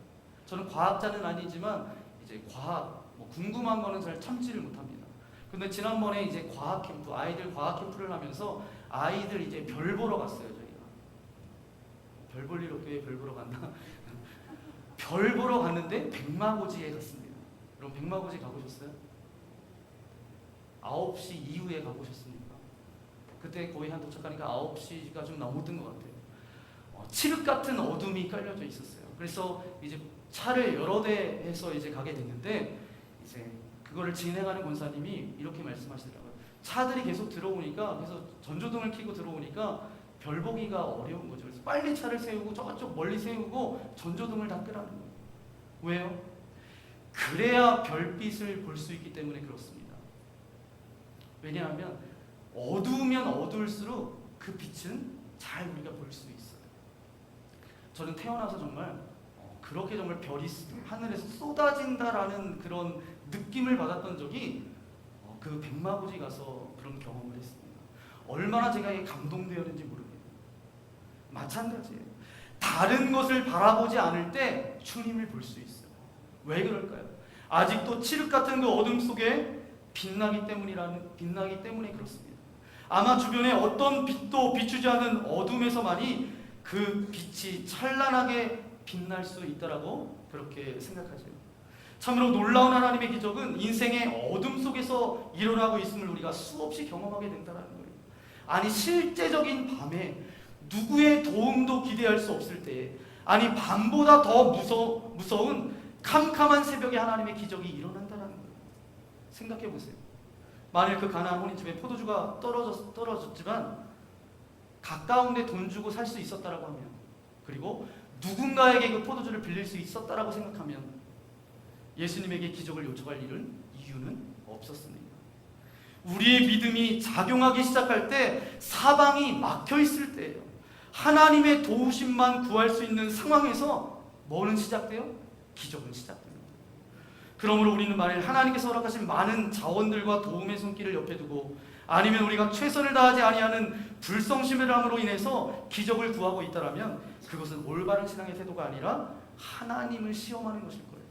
[SPEAKER 3] 저는 과학자는 아니지만 이제 과학 궁금한 거는 잘 참지를 못합니다. 근데 지난번에 이제 과학 캠프, 아이들 과학 캠프를 하면서 아이들 이제 별 보러 갔어요. 저희가 별 볼 일 없게 별 보러 갔나? 별 보러 갔는데 백마고지에 갔습니다. 여러분 백마고지 가보셨어요? 9시 이후에 가보셨습니까? 그때 거의 한 도착하니까 9시가 좀 넘었던 것 같아요. 칠흑 같은 어둠이 깔려져 있었어요. 그래서 이제 차를 여러 대에서 이제 가게 됐는데 이제 그거를 진행하는 권사님이 이렇게 말씀하시더라고요. 차들이 계속 들어오니까 그래서 전조등을 켜고 들어오니까 별 보기가 어려운 거죠. 그래서 빨리 차를 세우고 저쪽 멀리 세우고 전조등을 다 끄라는 거예요. 왜요? 그래야 별빛을 볼 수 있기 때문에 그렇습니다. 왜냐하면 어두우면 어두울수록 그 빛은 잘 우리가 볼 수 있어요. 저는 태어나서 정말 그렇게 정말 별이 하늘에서 쏟아진다라는 그런 느낌을 받았던 적이 그 백마고지 가서 그런 경험을 했습니다. 얼마나 제가 감동되었는지 모릅니다. 마찬가지예요. 다른 것을 바라보지 않을 때 주님을 볼 수 있어요. 왜 그럴까요? 아직도 칠흑 같은 그 어둠 속에 빛나기 때문에 그렇습니다. 아마 주변에 어떤 빛도 비추지 않은 어둠에서만이 그 빛이 찬란하게 빛날 수 있다라고 그렇게 생각하죠. 참으로 놀라운 하나님의 기적은 인생의 어둠 속에서 일어나고 있음을 우리가 수없이 경험하게 된다는 거예요. 아니 실제적인 밤에 누구의 도움도 기대할 수 없을 때에, 아니 밤보다 더 무서운 캄캄한 새벽에 하나님의 기적이 일어난다는 거예요. 생각해 보세요. 만일 그 가나안 혼인집에 포도주가 떨어졌지만 가까운 데 돈 주고 살 수 있었다라고 하면, 그리고 누군가에게 그 포도주를 빌릴 수 있었다라고 생각하면 예수님에게 기적을 요청할 이유는 없었습니다. 우리의 믿음이 작용하기 시작할 때, 사방이 막혀 있을 때예요. 하나님의 도우심만 구할 수 있는 상황에서 뭐는 시작돼요? 기적은 시작됩니다. 그러므로 우리는 만일 하나님께서 허락하신 많은 자원들과 도움의 손길을 옆에 두고, 아니면 우리가 최선을 다하지 아니하는 불성실함으로 인해서 기적을 구하고 있다라면 그것은 올바른 신앙의 태도가 아니라 하나님을 시험하는 것일 거예요.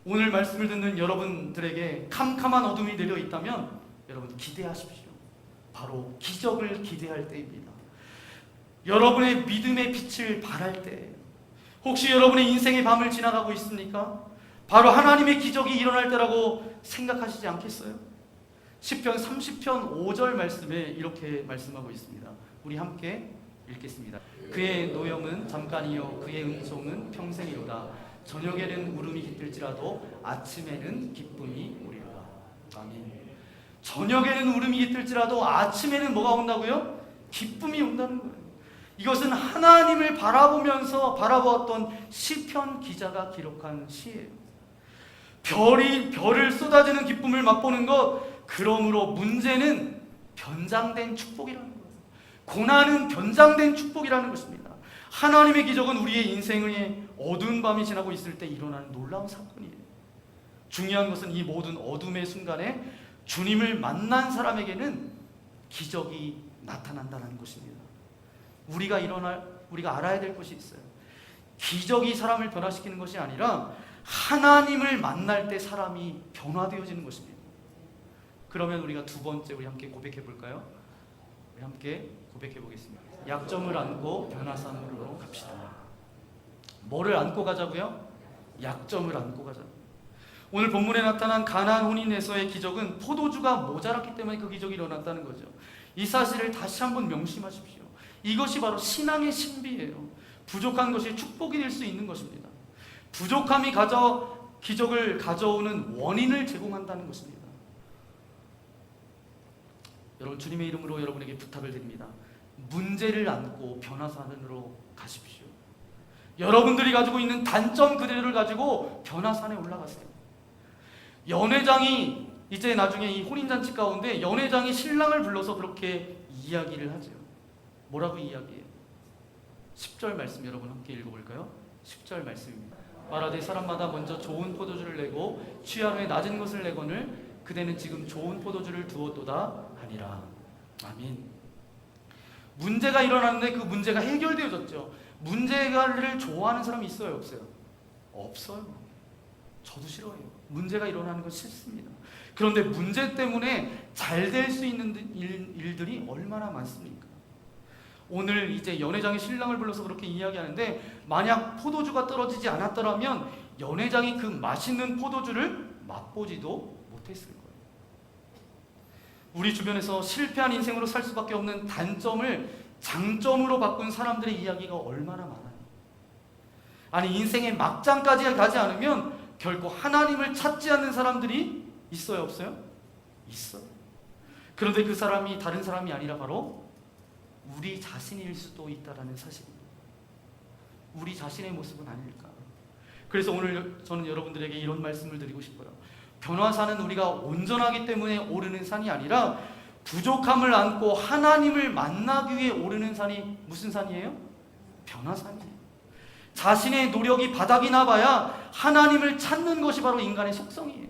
[SPEAKER 3] 오늘 말씀을 듣는 여러분들에게 캄캄한 어둠이 내려 있다면 여러분 기대하십시오. 바로 기적을 기대할 때입니다. 여러분의 믿음의 빛을 발할 때, 혹시 여러분의 인생의 밤을 지나가고 있습니까? 바로 하나님의 기적이 일어날 때라고 생각하시지 않겠어요? 시편 30편 5절 말씀에 이렇게 말씀하고 있습니다. 우리 함께 읽겠습니다. 그의 노염은 잠깐이요 그의 은총은 평생이로다. 저녁에는 울음이 깃들지라도 아침에는 기쁨이 오리로다. 아멘. 저녁에는 울음이 깃들지라도 아침에는 뭐가 온다고요? 기쁨이 온다는 거예요. 이것은 하나님을 바라보면서 바라보았던 시편 기자가 기록한 시예요. 별을 쏟아지는 기쁨을 맛보는 것, 그러므로 문제는 변장된 축복이라는 거예요. 고난은 변장된 축복이라는 것입니다. 하나님의 기적은 우리의 인생의 어두운 밤이 지나고 있을 때 일어나는 놀라운 사건이에요. 중요한 것은 이 모든 어둠의 순간에 주님을 만난 사람에게는 기적이 나타난다는 것입니다. 우리가 알아야 될 것이 있어요. 기적이 사람을 변화시키는 것이 아니라 하나님을 만날 때 사람이 변화되어지는 것입니다. 그러면 우리가 두 번째 우리 함께 고백해 볼까요? 우리 함께 고백해 보겠습니다. 약점을 안고 변화산으로 갑시다. 뭐를 안고 가자고요? 약점을 안고 가자고요. 오늘 본문에 나타난 가나안 혼인에서의 기적은 포도주가 모자랐기 때문에 그 기적이 일어났다는 거죠. 이 사실을 다시 한번 명심하십시오. 이것이 바로 신앙의 신비예요. 부족한 것이 축복이 될 수 있는 것입니다. 부족함이 기적을 가져오는 원인을 제공한다는 것입니다. 여러분, 주님의 이름으로 여러분에게 부탁을 드립니다. 문제를 안고 변화산으로 가십시오. 여러분들이 가지고 있는 단점 그대로를 가지고 변화산에 올라가세요. 연회장이 이제 나중에 이 혼인잔치 가운데 연회장이 신랑을 불러서 그렇게 이야기를 하죠. 뭐라고 이야기해요? 10절 말씀 여러분 함께 읽어볼까요? 10절 말씀입니다. 말하되 사람마다 먼저 좋은 포도주를 내고 취한 후에 낮은 것을 내거늘 그대는 지금 좋은 포도주를 두었도다 하니라. 아멘. 문제가 일어났는데 그 문제가 해결되어졌죠. 문제를 좋아하는 사람이 있어요, 없어요? 없어요. 저도 싫어해요. 문제가 일어나는 건 싫습니다. 그런데 문제 때문에 잘 될 수 있는 일들이 얼마나 많습니까? 오늘 이제 연회장이 신랑을 불러서 그렇게 이야기하는데, 만약 포도주가 떨어지지 않았더라면 연회장이 그 맛있는 포도주를 맛보지도 못했을 거예요. 우리 주변에서 실패한 인생으로 살 수밖에 없는 단점을 장점으로 바꾼 사람들의 이야기가 얼마나 많아요. 아니, 인생의 막장까지 가지 않으면 결코 하나님을 찾지 않는 사람들이 있어요, 없어요? 있어요. 그런데 그 사람이 다른 사람이 아니라 바로 우리 자신일 수도 있다라는 사실입니다. 우리 자신의 모습은 아닐까. 그래서 오늘 저는 여러분들에게 이런 말씀을 드리고 싶어요. 변화산은 우리가 온전하기 때문에 오르는 산이 아니라 부족함을 안고 하나님을 만나기 위해 오르는 산이 무슨 산이에요? 변화산이에요. 자신의 노력이 바닥이 나봐야 하나님을 찾는 것이 바로 인간의 속성이에요.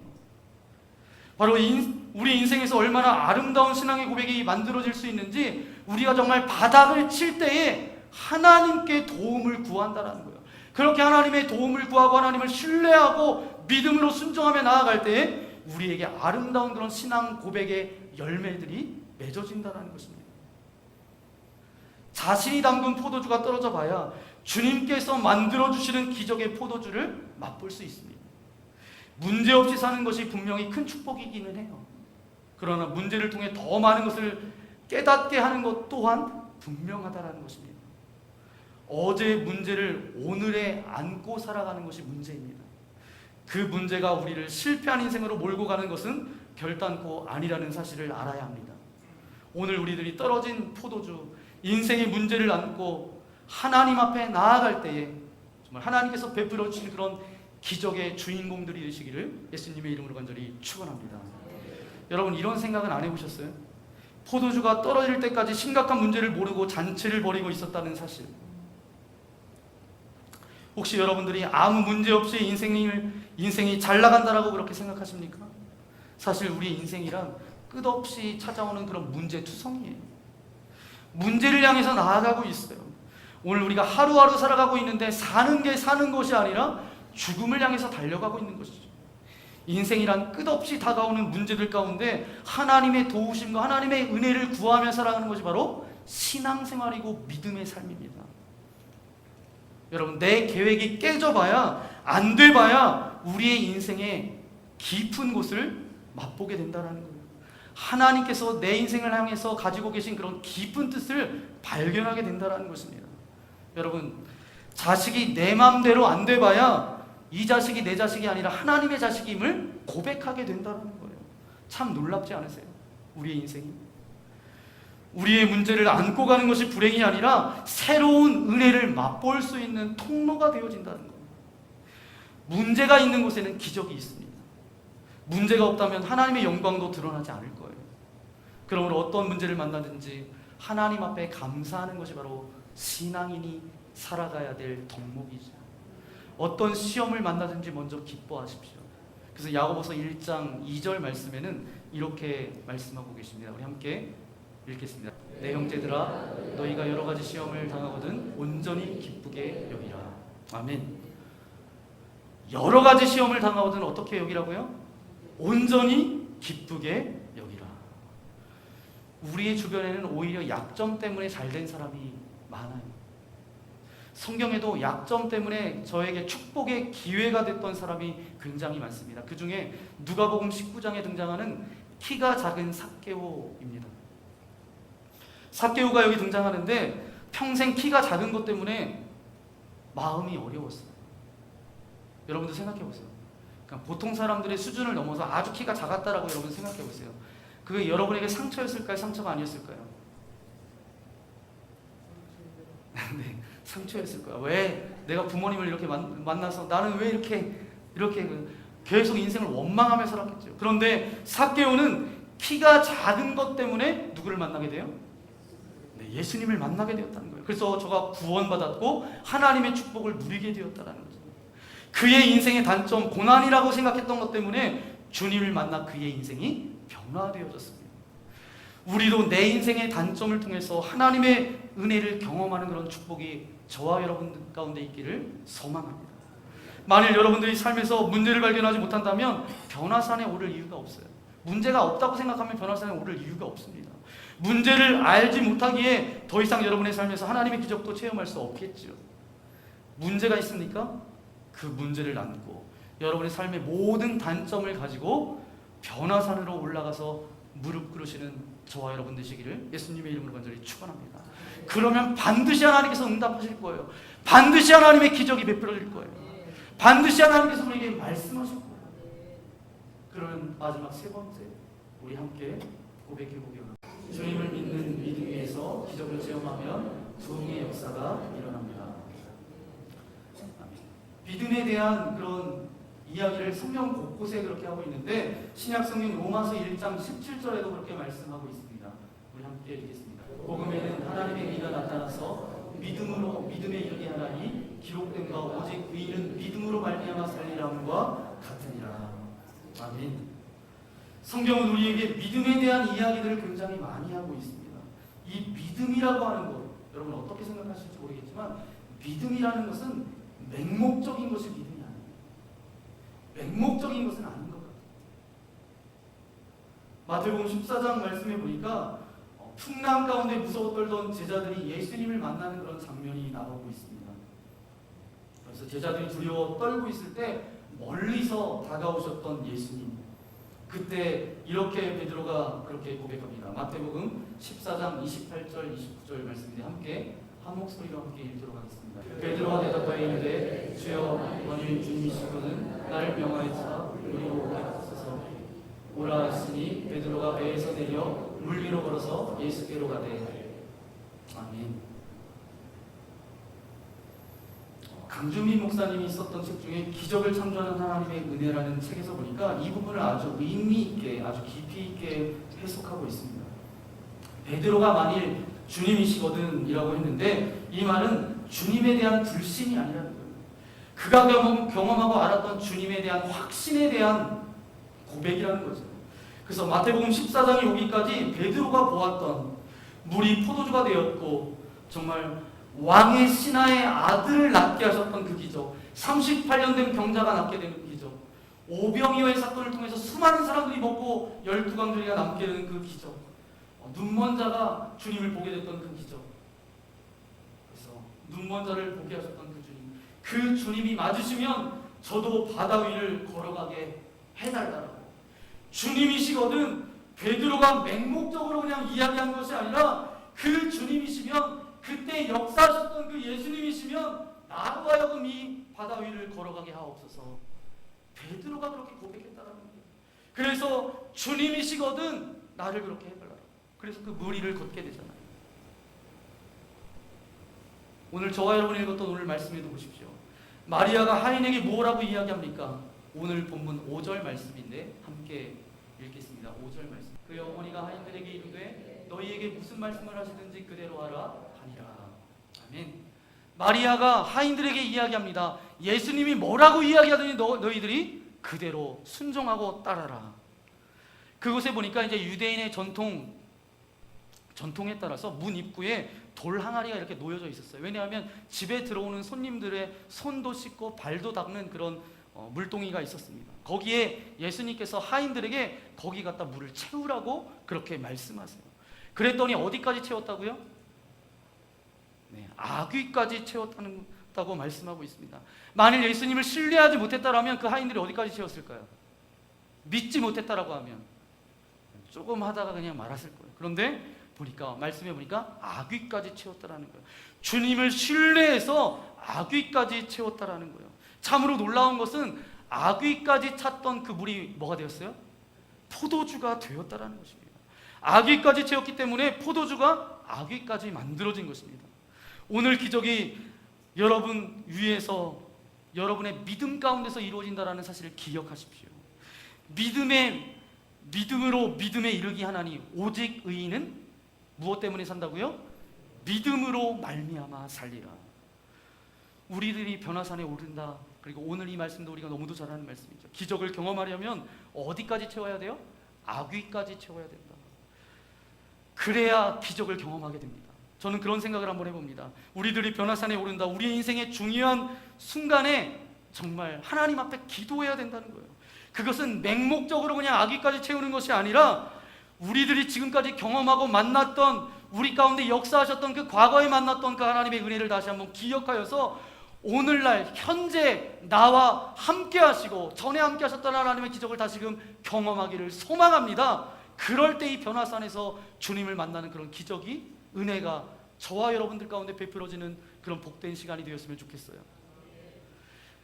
[SPEAKER 3] 바로 우리 인생에서 얼마나 아름다운 신앙의 고백이 만들어질 수 있는지, 우리가 정말 바닥을 칠 때에 하나님께 도움을 구한다는 거예요. 그렇게 하나님의 도움을 구하고 하나님을 신뢰하고 믿음으로 순종하며 나아갈 때에 우리에게 아름다운 그런 신앙 고백의 열매들이 맺어진다는 것입니다. 자신이 담근 포도주가 떨어져 봐야 주님께서 만들어주시는 기적의 포도주를 맛볼 수 있습니다. 문제없이 사는 것이 분명히 큰 축복이기는 해요. 그러나 문제를 통해 더 많은 것을 깨닫게 하는 것 또한 분명하다는 것입니다. 어제의 문제를 오늘에 안고 살아가는 것이 문제입니다. 그 문제가 우리를 실패한 인생으로 몰고 가는 것은 결단코 아니라는 사실을 알아야 합니다. 오늘 우리들이 떨어진 포도주, 인생의 문제를 안고 하나님 앞에 나아갈 때에 정말 하나님께서 베풀어 주신 그런 기적의 주인공들이 되시기를 예수님의 이름으로 간절히 축원합니다. 여러분, 이런 생각은 안 해보셨어요? 포도주가 떨어질 때까지 심각한 문제를 모르고 잔치를 벌이고 있었다는 사실. 혹시 여러분들이 아무 문제 없이 인생이 잘 나간다라고 그렇게 생각하십니까? 사실 우리의 인생이란 끝없이 찾아오는 그런 문제투성이에요. 문제를 향해서 나아가고 있어요. 오늘 우리가 하루하루 살아가고 있는데 사는 게 사는 것이 아니라 죽음을 향해서 달려가고 있는 것이죠. 인생이란 끝없이 다가오는 문제들 가운데 하나님의 도우심과 하나님의 은혜를 구하며 살아가는 것이 바로 신앙생활이고 믿음의 삶입니다. 여러분, 내 계획이 깨져봐야, 안 돼봐야 우리의 인생의 깊은 곳을 맛보게 된다는 거예요. 하나님께서 내 인생을 향해서 가지고 계신 그런 깊은 뜻을 발견하게 된다는 것입니다. 여러분, 자식이 내 마음대로 안 돼봐야 이 자식이 내 자식이 아니라 하나님의 자식임을 고백하게 된다는 거예요. 참 놀랍지 않으세요? 우리의 인생이. 우리의 문제를 안고 가는 것이 불행이 아니라 새로운 은혜를 맛볼 수 있는 통로가 되어진다는 거예요. 문제가 있는 곳에는 기적이 있습니다. 문제가 없다면 하나님의 영광도 드러나지 않을 거예요. 그러므로 어떤 문제를 만나든지 하나님 앞에 감사하는 것이 바로 신앙인이 살아가야 될 덕목이죠. 어떤 시험을 만나든지 먼저 기뻐하십시오. 그래서 야고보서 1장 2절 말씀에는 이렇게 말씀하고 계십니다. 우리 함께 읽겠습니다. 내 형제들아, 너희가 여러 가지 시험을 당하거든 온전히 기쁘게 여기라. 아멘. 여러 가지 시험을 당하거든 어떻게 여기라고요? 온전히 기쁘게 여기라. 우리의 주변에는 오히려 약점 때문에 잘된 사람이 많아요. 성경에도 약점 때문에 저에게 축복의 기회가 됐던 사람이 굉장히 많습니다. 그 중에 누가복음 19장에 등장하는 키가 작은 삭개오입니다. 삭개오가 여기 등장하는데 평생 키가 작은 것 때문에 마음이 어려웠어요. 여러분들 생각해 보세요. 그러니까 보통 사람들의 수준을 넘어서 아주 키가 작았다라고 여러분 생각해 보세요. 그게 여러분에게 상처였을까요? 상처가 아니었을까요? 네, 상처였을 거야. 왜 내가 부모님을 이렇게 만나서 나는 왜 이렇게 계속 인생을 원망하며 살았겠죠. 그런데 삭개오는 키가 작은 것 때문에 누구를 만나게 돼요? 네, 예수님을 만나게 되었다는 거예요. 그래서 저가 구원받았고 하나님의 축복을 누리게 되었다는 거죠. 그의 인생의 단점, 고난이라고 생각했던 것 때문에 주님을 만나 그의 인생이 변화되어졌습니다. 우리도 내 인생의 단점을 통해서 하나님의 은혜를 경험하는 그런 축복이 저와 여러분 가운데 있기를 소망합니다. 만일 여러분들이 삶에서 문제를 발견하지 못한다면 변화산에 오를 이유가 없어요. 문제가 없다고 생각하면 변화산에 오를 이유가 없습니다. 문제를 알지 못하기에 더 이상 여러분의 삶에서 하나님의 기적도 체험할 수 없겠지요. 문제가 있으니까 그 문제를 안고 여러분의 삶의 모든 단점을 가지고 변화산으로 올라가서 무릎 꿇으시는 저와 여러분 되시기를 예수님의 이름으로 간절히 축원합니다. 그러면 반드시 하나님께서 응답하실 거예요. 반드시 하나님의 기적이 베풀어질 거예요. 반드시 하나님께서 우리에게 말씀하실 거예요. 그러면 마지막 세 번째, 우리 함께 고백해 보기로 합니다. 주님을 믿는 믿음 위에서 기적을 체험하면 부흥의 역사가 일어납니다. 믿음에 대한 그런 이야기를 성경 곳곳에 그렇게 하고 있는데 신약성경 로마서 1장 17절에도 그렇게 말씀하고 있습니다. 우리 함께 읽겠습니다. 복음에는 하나님의 의가 나타나서 믿음에 이르게 하나니 기록된 바 오직 의인은 믿음으로 말미암아 살리라함과 같으니라. 아멘. 성경은 우리에게 믿음에 대한 이야기들을 굉장히 많이 하고 있습니다. 이 믿음이라고 하는 것, 여러분 어떻게 생각하실지 모르겠지만 믿음이라는 것은 맹목적인 것이 믿음이 아니에요. 맹목적인 것은 아닌 것 같아요. 마태복음 14장 말씀해 보니까 풍랑 가운데 무서워 떨던 제자들이 예수님을 만나는 그런 장면이 나오고 있습니다. 그래서 제자들이 두려워 떨고 있을 때 멀리서 다가오셨던 예수님. 그때 이렇게 베드로가 그렇게 고백합니다. 마태복음 14장 28절 29절 말씀인데 함께 한 목소리로 함께 읽도록 하겠습니다. 베드로가 대답하여 이르되 주여 만일 주님이시거든 나를 명하여사 우리로 오게 하소서. 오라 하시니 베드로가 배에서 내려 물 위로 걸어서 예수께로 가되. 아멘. 강준민 목사님이 썼던 책 중에 기적을 창조하는 하나님의 은혜라는 책에서 보니까 이 부분을 아주 의미 있게, 아주 깊이 있게 해석하고 있습니다. 베드로가 만일 주님이시거든 이라고 했는데 이 말은 주님에 대한 불신이 아니라는 거예요. 그가 경험하고 알았던 주님에 대한 확신에 대한 고백이라는 거죠. 그래서 마태복음 14장에 오기까지 베드로가 보았던 물이 포도주가 되었고 정말 왕의 신하의 아들을 낳게 하셨던 그 기적, 38년 된 병자가 낳게 되는 그 기적, 오병이어의 사건을 통해서 수많은 사람들이 먹고 12광주리가 남게 되는 그 기적, 눈먼 자가 주님을 보게 됐던 그 기적, 그래서 눈먼 자를 보게 하셨던 그 주님, 그 주님이 맞으시면 저도 바다 위를 걸어가게 해달라고. 주님이시거든 베드로가 맹목적으로 그냥 이야기한 것이 아니라 그 주님이시면, 그때 역사하셨던 그 예수님이시면 나로 하여금 이 바다 위를 걸어가게 하옵소서. 베드로가 그렇게 고백했다는 거예요. 그래서 주님이시거든 나를 그렇게 해달라고. 그래서 그 물 위를 걷게 되잖아요. 오늘 저와 여러분이 읽었던 오늘 말씀에도 보십시오. 마리아가 하인에게 뭐라고 이야기합니까? 오늘 본문 5절 말씀인데 함께 읽겠습니다. 5절 말씀. 그의 어머니가 하인들에게 이르되 너희에게 무슨 말씀을 하시든지 그대로 하라 하니라. 아멘. 마리아가 하인들에게 이야기합니다. 예수님이 뭐라고 이야기하더니 너희들이 그대로 순종하고 따라라. 그곳에 보니까 이제 유대인의 전통에 따라서 문 입구에 돌 항아리가 이렇게 놓여져 있었어요. 왜냐하면 집에 들어오는 손님들의 손도 씻고 발도 닦는 그런 물동이가 있었습니다. 거기에 예수님께서 하인들에게 거기 갖다 물을 채우라고 그렇게 말씀하세요. 그랬더니 어디까지 채웠다고요? 네, 아귀까지 채웠다고 말씀하고 있습니다. 만일 예수님을 신뢰하지 못했다라면 그 하인들이 어디까지 채웠을까요? 믿지 못했다라고 하면 조금 하다가 그냥 말았을 거예요. 그런데 말씀해 보니까 아귀까지 채웠다라는 거예요. 주님을 신뢰해서 아귀까지 채웠다라는 거예요. 참으로 놀라운 것은 아귀까지 찼던 그 물이 뭐가 되었어요? 포도주가 되었다라는 것입니다. 아귀까지 채웠기 때문에 포도주가 아귀까지 만들어진 것입니다. 오늘 기적이 여러분 위에서 여러분의 믿음 가운데서 이루어진다라는 사실을 기억하십시오. 믿음으로 믿음에 이르기 하나니 오직 의인은 무엇 때문에 산다고요? 믿음으로 말미암아 살리라. 우리들이 변화산에 오른다. 그리고 오늘 이 말씀도 우리가 너무도 잘 아는 말씀이죠. 기적을 경험하려면 어디까지 채워야 돼요? 아귀까지 채워야 된다. 그래야 기적을 경험하게 됩니다. 저는 그런 생각을 한번 해봅니다. 우리들이 변화산에 오른다. 우리의 인생의 중요한 순간에 정말 하나님 앞에 기도해야 된다는 거예요. 그것은 맹목적으로 그냥 아귀까지 채우는 것이 아니라 우리들이 지금까지 경험하고 만났던, 우리 가운데 역사하셨던 그 과거에 만났던 그 하나님의 은혜를 다시 한번 기억하여서 오늘날 현재 나와 함께 하시고 전에 함께 하셨던 하나님의 기적을 다시금 경험하기를 소망합니다. 그럴 때 이 변화산에서 주님을 만나는 그런 기적이, 은혜가 저와 여러분들 가운데 베풀어지는 그런 복된 시간이 되었으면 좋겠어요.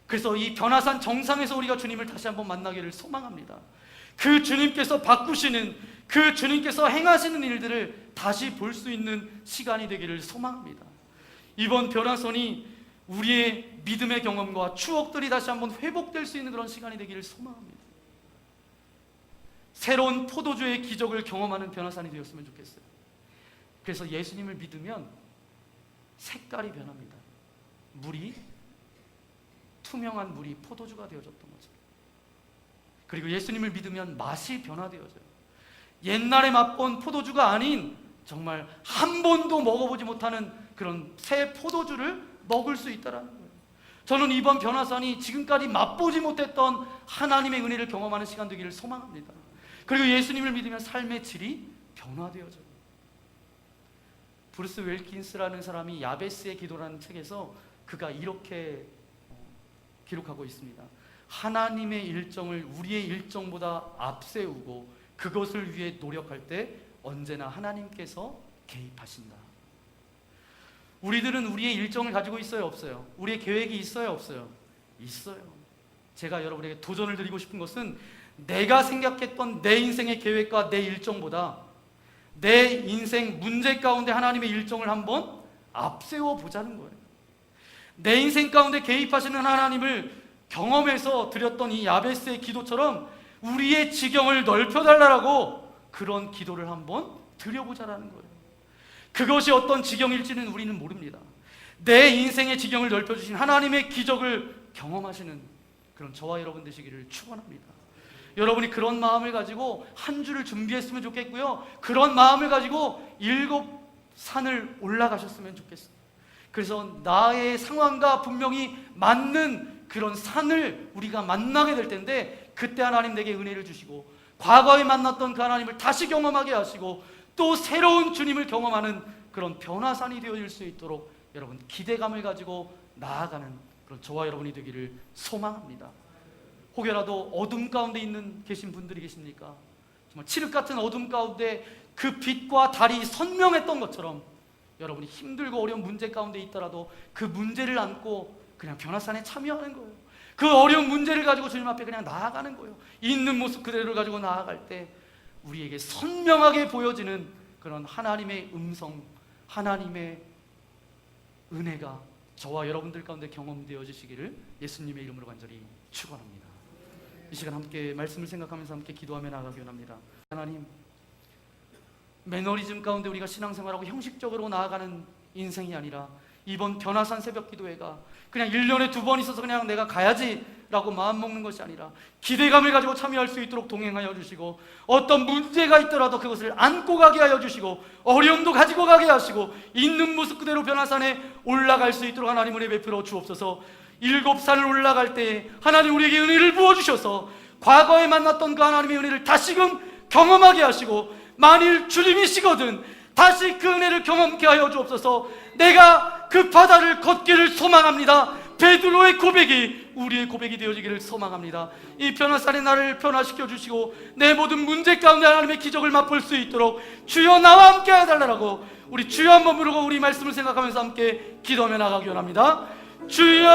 [SPEAKER 3] 그래서 이 변화산 정상에서 우리가 주님을 다시 한번 만나기를 소망합니다. 그 주님께서 바꾸시는, 그 주님께서 행하시는 일들을 다시 볼 수 있는 시간이 되기를 소망합니다. 이번 변화선이 우리의 믿음의 경험과 추억들이 다시 한번 회복될 수 있는 그런 시간이 되기를 소망합니다. 새로운 포도주의 기적을 경험하는 변화산이 되었으면 좋겠어요. 그래서 예수님을 믿으면 색깔이 변합니다. 투명한 물이 포도주가 되어졌던 거죠. 그리고 예수님을 믿으면 맛이 변화되어져요. 옛날에 맛본 포도주가 아닌 정말 한 번도 먹어보지 못하는 그런 새 포도주를 먹을 수 있다는 거예요. 저는 이번 변화산이 지금까지 맛보지 못했던 하나님의 은혜를 경험하는 시간 되기를 소망합니다. 그리고 예수님을 믿으면 삶의 질이 변화되어져요. 브루스 웰킨스라는 사람이 야베스의 기도라는 책에서 그가 이렇게 기록하고 있습니다. 하나님의 일정을 우리의 일정보다 앞세우고 그것을 위해 노력할 때 언제나 하나님께서 개입하신다. 우리들은 우리의 일정을 가지고 있어요, 없어요? 우리의 계획이 있어요, 없어요? 있어요. 제가 여러분에게 도전을 드리고 싶은 것은 내가 생각했던 내 인생의 계획과 내 일정보다 내 인생 문제 가운데 하나님의 일정을 한번 앞세워 보자는 거예요. 내 인생 가운데 개입하시는 하나님을 경험해서 드렸던 이 야베스의 기도처럼 우리의 지경을 넓혀달라고 그런 기도를 한번 드려보자라는 거예요. 그것이 어떤 지경일지는 우리는 모릅니다. 내 인생의 지경을 넓혀주신 하나님의 기적을 경험하시는 그런 저와 여러분 되시기를 축원합니다. 여러분이 그런 마음을 가지고 한 주를 준비했으면 좋겠고요, 그런 마음을 가지고 7 산을 올라가셨으면 좋겠습니다. 그래서 나의 상황과 분명히 맞는 그런 산을 우리가 만나게 될 텐데, 그때 하나님 내게 은혜를 주시고 과거에 만났던 그 하나님을 다시 경험하게 하시고 또 새로운 주님을 경험하는 그런 변화산이 되어질 수 있도록 여러분 기대감을 가지고 나아가는 그런 저와 여러분이 되기를 소망합니다. 혹여라도 어둠 가운데 계신 분들이 계십니까? 정말 칠흑 같은 어둠 가운데 그 빛과 달이 선명했던 것처럼 여러분이 힘들고 어려운 문제 가운데 있더라도 그 문제를 안고 그냥 변화산에 참여하는 거예요. 그 어려운 문제를 가지고 주님 앞에 그냥 나아가는 거예요. 있는 모습 그대로를 가지고 나아갈 때 우리에게 선명하게 보여지는 그런 하나님의 음성, 하나님의 은혜가 저와 여러분들 가운데 경험되어지시기를 예수님의 이름으로 간절히 축원합니다. 이 시간 함께 말씀을 생각하면서 함께 기도하며 나아가기 원합니다. 하나님, 매너리즘 가운데 우리가 신앙생활하고 형식적으로 나아가는 인생이 아니라 이번 변화산 새벽 기도회가 그냥 1년에 2번 있어서 그냥 내가 가야지 라고 마음먹는 것이 아니라 기대감을 가지고 참여할 수 있도록 동행하여 주시고, 어떤 문제가 있더라도 그것을 안고 가게 하여 주시고 어려움도 가지고 가게 하시고 있는 모습 그대로 변화산에 올라갈 수 있도록 하나님 은혜 베풀어 주옵소서. 7 산을 올라갈 때 하나님 우리에게 은혜를 부어주셔서 과거에 만났던 그 하나님의 은혜를 다시금 경험하게 하시고, 만일 주님이시거든 다시 그 은혜를 경험케 하여 주옵소서. 내가 그 바다를 걷기를 소망합니다. 베드로의 고백이 우리의 고백이 되어지기를 소망합니다. 이 변화산의 나를 변화시켜 주시고 내 모든 문제 가운데 하나님의 기적을 맛볼 수 있도록 주여 나와 함께 해달라고 우리 주여 한번 부르고 우리 말씀을 생각하면서 함께 기도하며 나가기 원합니다. 주여!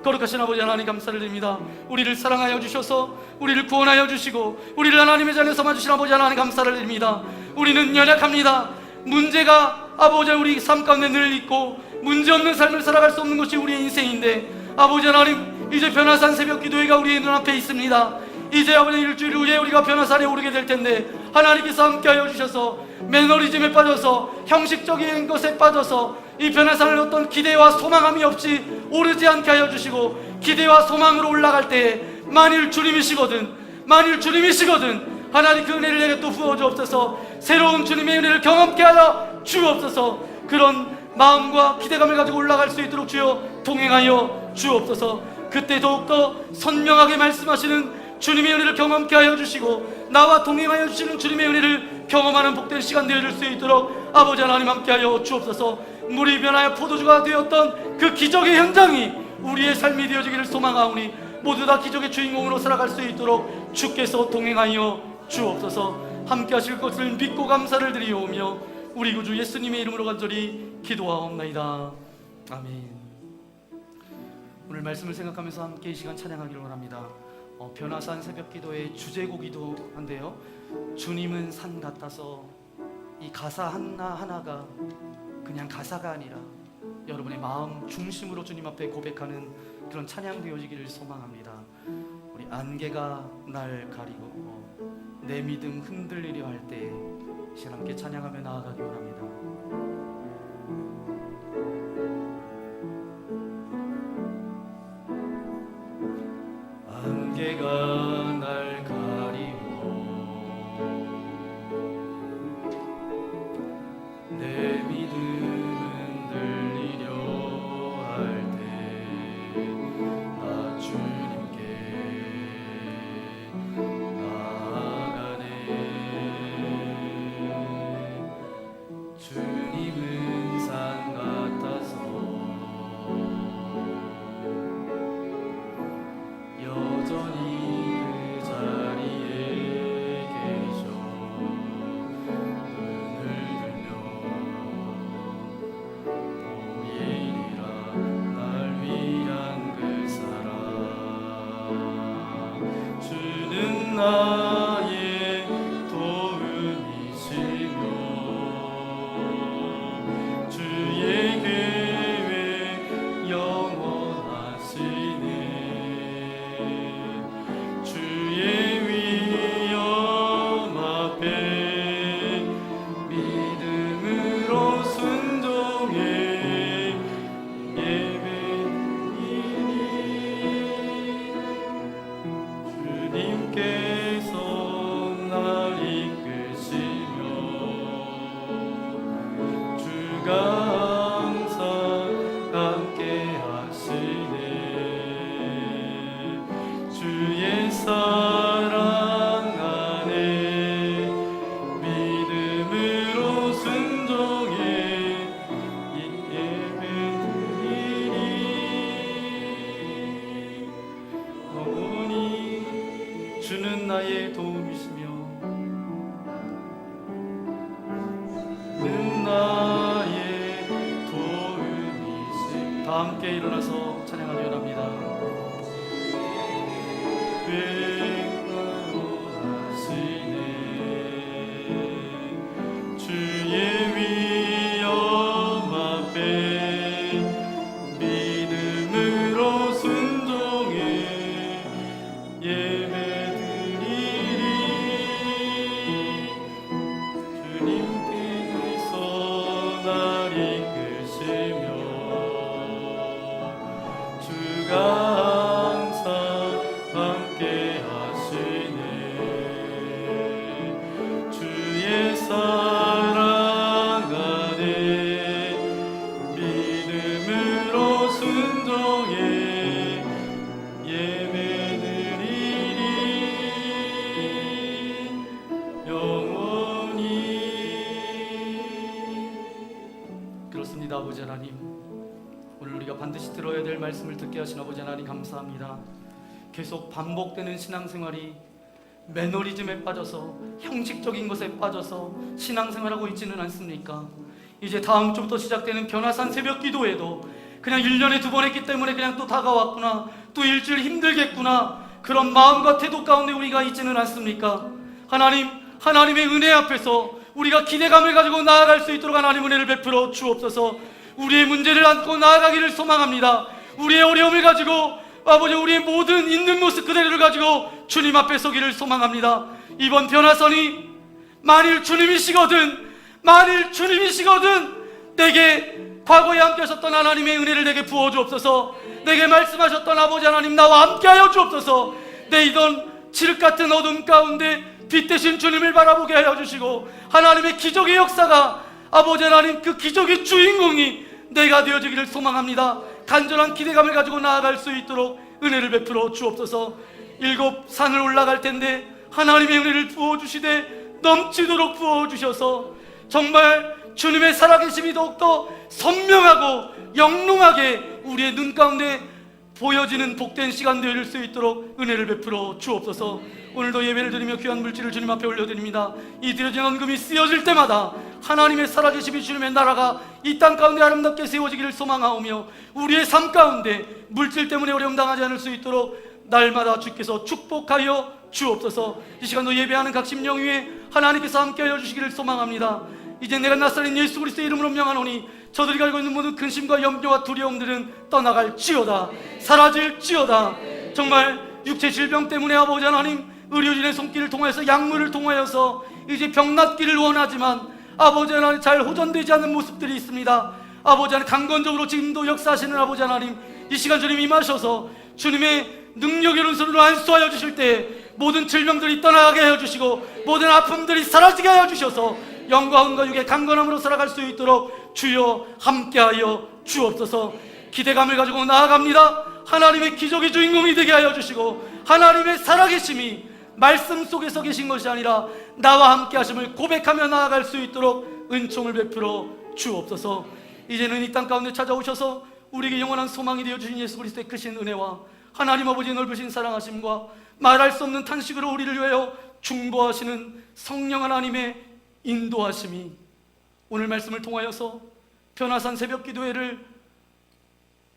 [SPEAKER 3] 거룩하신 아버지 하나님 감사를 드립니다. 우리를 사랑하여 주셔서 우리를 구원하여 주시고 우리를 하나님의 자리에 삼아주신 아버지 하나님 감사를 드립니다. 우리는 연약합니다. 문제가 아버지 우리 삶 가운데 늘 있고 문제없는 삶을 살아갈 수 없는 것이 우리의 인생인데, 아버지 하나님 이제 변화산 새벽 기도회가 우리의 눈앞에 있습니다. 이제 아버지 일주일 후에 우리가 변화산에 오르게 될 텐데 하나님께서 함께하여 주셔서 매너리즘에 빠져서 형식적인 것에 빠져서 이 변화산을 어떤 기대와 소망함이 없이 오르지 않게 하여 주시고, 기대와 소망으로 올라갈 때에 만일 주님이시거든 하나님 그 은혜를 내게 또 부어 주옵소서. 새로운 주님의 은혜를 경험케 하여 주옵소서. 그런 마음과 기대감을 가지고 올라갈 수 있도록 주여 동행하여 주옵소서. 그때 더욱더 선명하게 말씀하시는 주님의 은혜를 경험케 하여 주시고 나와 동행하여 주시는 주님의 은혜를 경험하는 복된 시간 되어줄 수 있도록 아버지 하나님 함께하여 주옵소서. 물이 변하여 포도주가 되었던 그 기적의 현장이 우리의 삶이 되어지기를 소망하오니 모두 다 기적의 주인공으로 살아갈 수 있도록 주께서 동행하여 주옵소서. 함께 하실 것을 믿고 감사를 드리오며 우리 구주 예수님의 이름으로 간절히 기도하옵나이다. 아멘. 오늘 말씀을 생각하면서 함께 이 시간 찬양하기를 원합니다. 변화산 새벽 기도의 주제곡이기도 한데요, 주님은 산 같아서, 이 가사 하나하나가 그냥 가사가 아니라 여러분의 마음 중심으로 주님 앞에 고백하는 그런 찬양 되어지기를 소망합니다. 우리 안개가 날 가리고 내 믿음 흔들리려 할 때 시간 함께 찬양하며 나아가기 원합니다. 안개가 날 가리고 내 믿음 흔들리려 할 때 나 주님께 나아가네. 주님은 산 같아서 주는 나의 도움이시며 는 나의 도움이시. 다 함께 일어나서 찬양하며 합니다. 백만하시네 주의 위엄 앞에 믿음으로 순종해 예배드리리. 주님께서 날 이끄시며 주가 항상 함께 하시네. 주의 사랑 안에 믿음으로 순종해 예배드리리. 영원히. 그렇습니다. 아버지 하나님, 오늘 우리가 반드시 들어야 될 말씀을 듣게 하신 아버지 하나님 감사합니다. 계속 반복되는 신앙생활이 매너리즘에 빠져서 형식적인 것에 빠져서 신앙생활하고 있지는 않습니까? 이제 다음 주부터 시작되는 변화산 새벽 기도에도 그냥 1년에 2번 했기 때문에 그냥 또 다가왔구나, 또 일주일 힘들겠구나, 그런 마음과 태도 가운데 우리가 있지는 않습니까? 하나님의 은혜 앞에서 우리가 기대감을 가지고 나아갈 수 있도록 하나님 은혜를 베풀어 주옵소서. 우리의 문제를 안고 나아가기를 소망합니다. 우리의 어려움을 가지고 아버지, 우리의 모든 있는 모습 그대로를 가지고 주님 앞에 서기를 소망합니다. 이번 변화선이 만일 주님이시거든 내게 과거에 함께 하셨던 하나님의 은혜를 내게 부어주옵소서. 내게 말씀하셨던 아버지 하나님, 나와 함께하여 주옵소서. 내 이던 칠흑 같은 어둠 가운데 빛 대신 주님을 바라보게 하여 주시고, 하나님의 기적의 역사가 아버지 하나님, 그 기적의 주인공이 내가 되어지기를 소망합니다. 간절한 기대감을 가지고 나아갈 수 있도록 은혜를 베풀어 주옵소서. 7 산을 올라갈 텐데 하나님의 은혜를 부어주시되 넘치도록 부어주셔서 정말 주님의 살아계심이 더욱더 선명하고 영롱하게 우리의 눈 가운데 보여지는 복된 시간 되어질 수 있도록 은혜를 베풀어 주옵소서. 오늘도 예배를 드리며 귀한 물질을 주님 앞에 올려드립니다. 이 드려진 헌금이 쓰여질 때마다 하나님의 살아계심이 주님의 나라가 이 땅 가운데 아름답게 세워지기를 소망하오며, 우리의 삶 가운데 물질 때문에 어려움 당하지 않을 수 있도록 날마다 주께서 축복하여 주옵소서. 이 시간도 예배하는 각 심령 위에 하나님께서 함께하여 주시기를 소망합니다. 이제 내가 나사렛 예수 그리스도의 이름으로 명하노니 저들이 가지고 있는 모든 근심과 염려와 두려움들은 떠나갈지어다, 사라질지어다. 정말 육체 질병 때문에 아버지 하나님, 의료진의 손길을 통하여서 약물을 통하여서 이제 병 낫기를 원하지만 아버지 하나님 잘 호전되지 않는 모습들이 있습니다. 아버지 하나님, 강건적으로 지금도 역사하시는 아버지 하나님, 이 시간 주님 임하셔서 주님의 능력의 오른손으로 안수하여 주실 때 모든 질병들이 떠나가게 하여 주시고 모든 아픔들이 사라지게 하여 주셔서 영과 흥과 육의 강건함으로 살아갈 수 있도록 주여 함께하여 주옵소서. 기대감을 가지고 나아갑니다. 하나님의 기적의 주인공이 되게 하여 주시고, 하나님의 살아계심이 말씀 속에서 계신 것이 아니라 나와 함께 하심을 고백하며 나아갈 수 있도록 은총을 베풀어 주옵소서. 이제는 이 땅 가운데 찾아오셔서 우리에게 영원한 소망이 되어주신 예수 그리스도의 크신 은혜와 하나님 아버지의 넓으신 사랑하심과 말할 수 없는 탄식으로 우리를 위하여 중보하시는 성령 하나님의 인도하심이 오늘 말씀을 통하여서 변화산 새벽 기도회를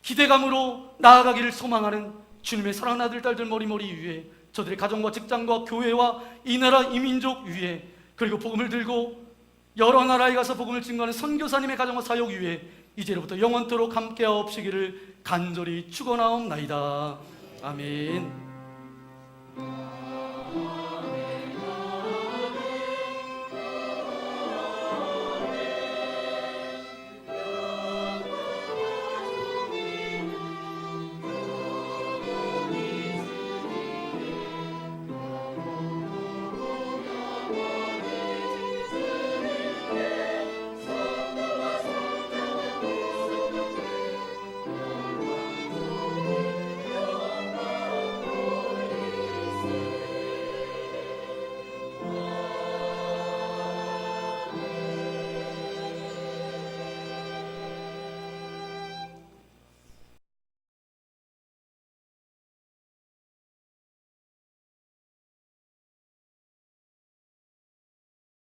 [SPEAKER 3] 기대감으로 나아가기를 소망하는 주님의 사랑하는 아들 딸들 머리머리 위에, 저들의 가정과 직장과 교회와 이 나라 이 민족 위에, 그리고 복음을 들고 여러 나라에 가서 복음을 증거하는 선교사님의 가정과 사역 위에 이제로부터 영원토록 함께하옵시기를 간절히 축원하옵나이다. 아멘.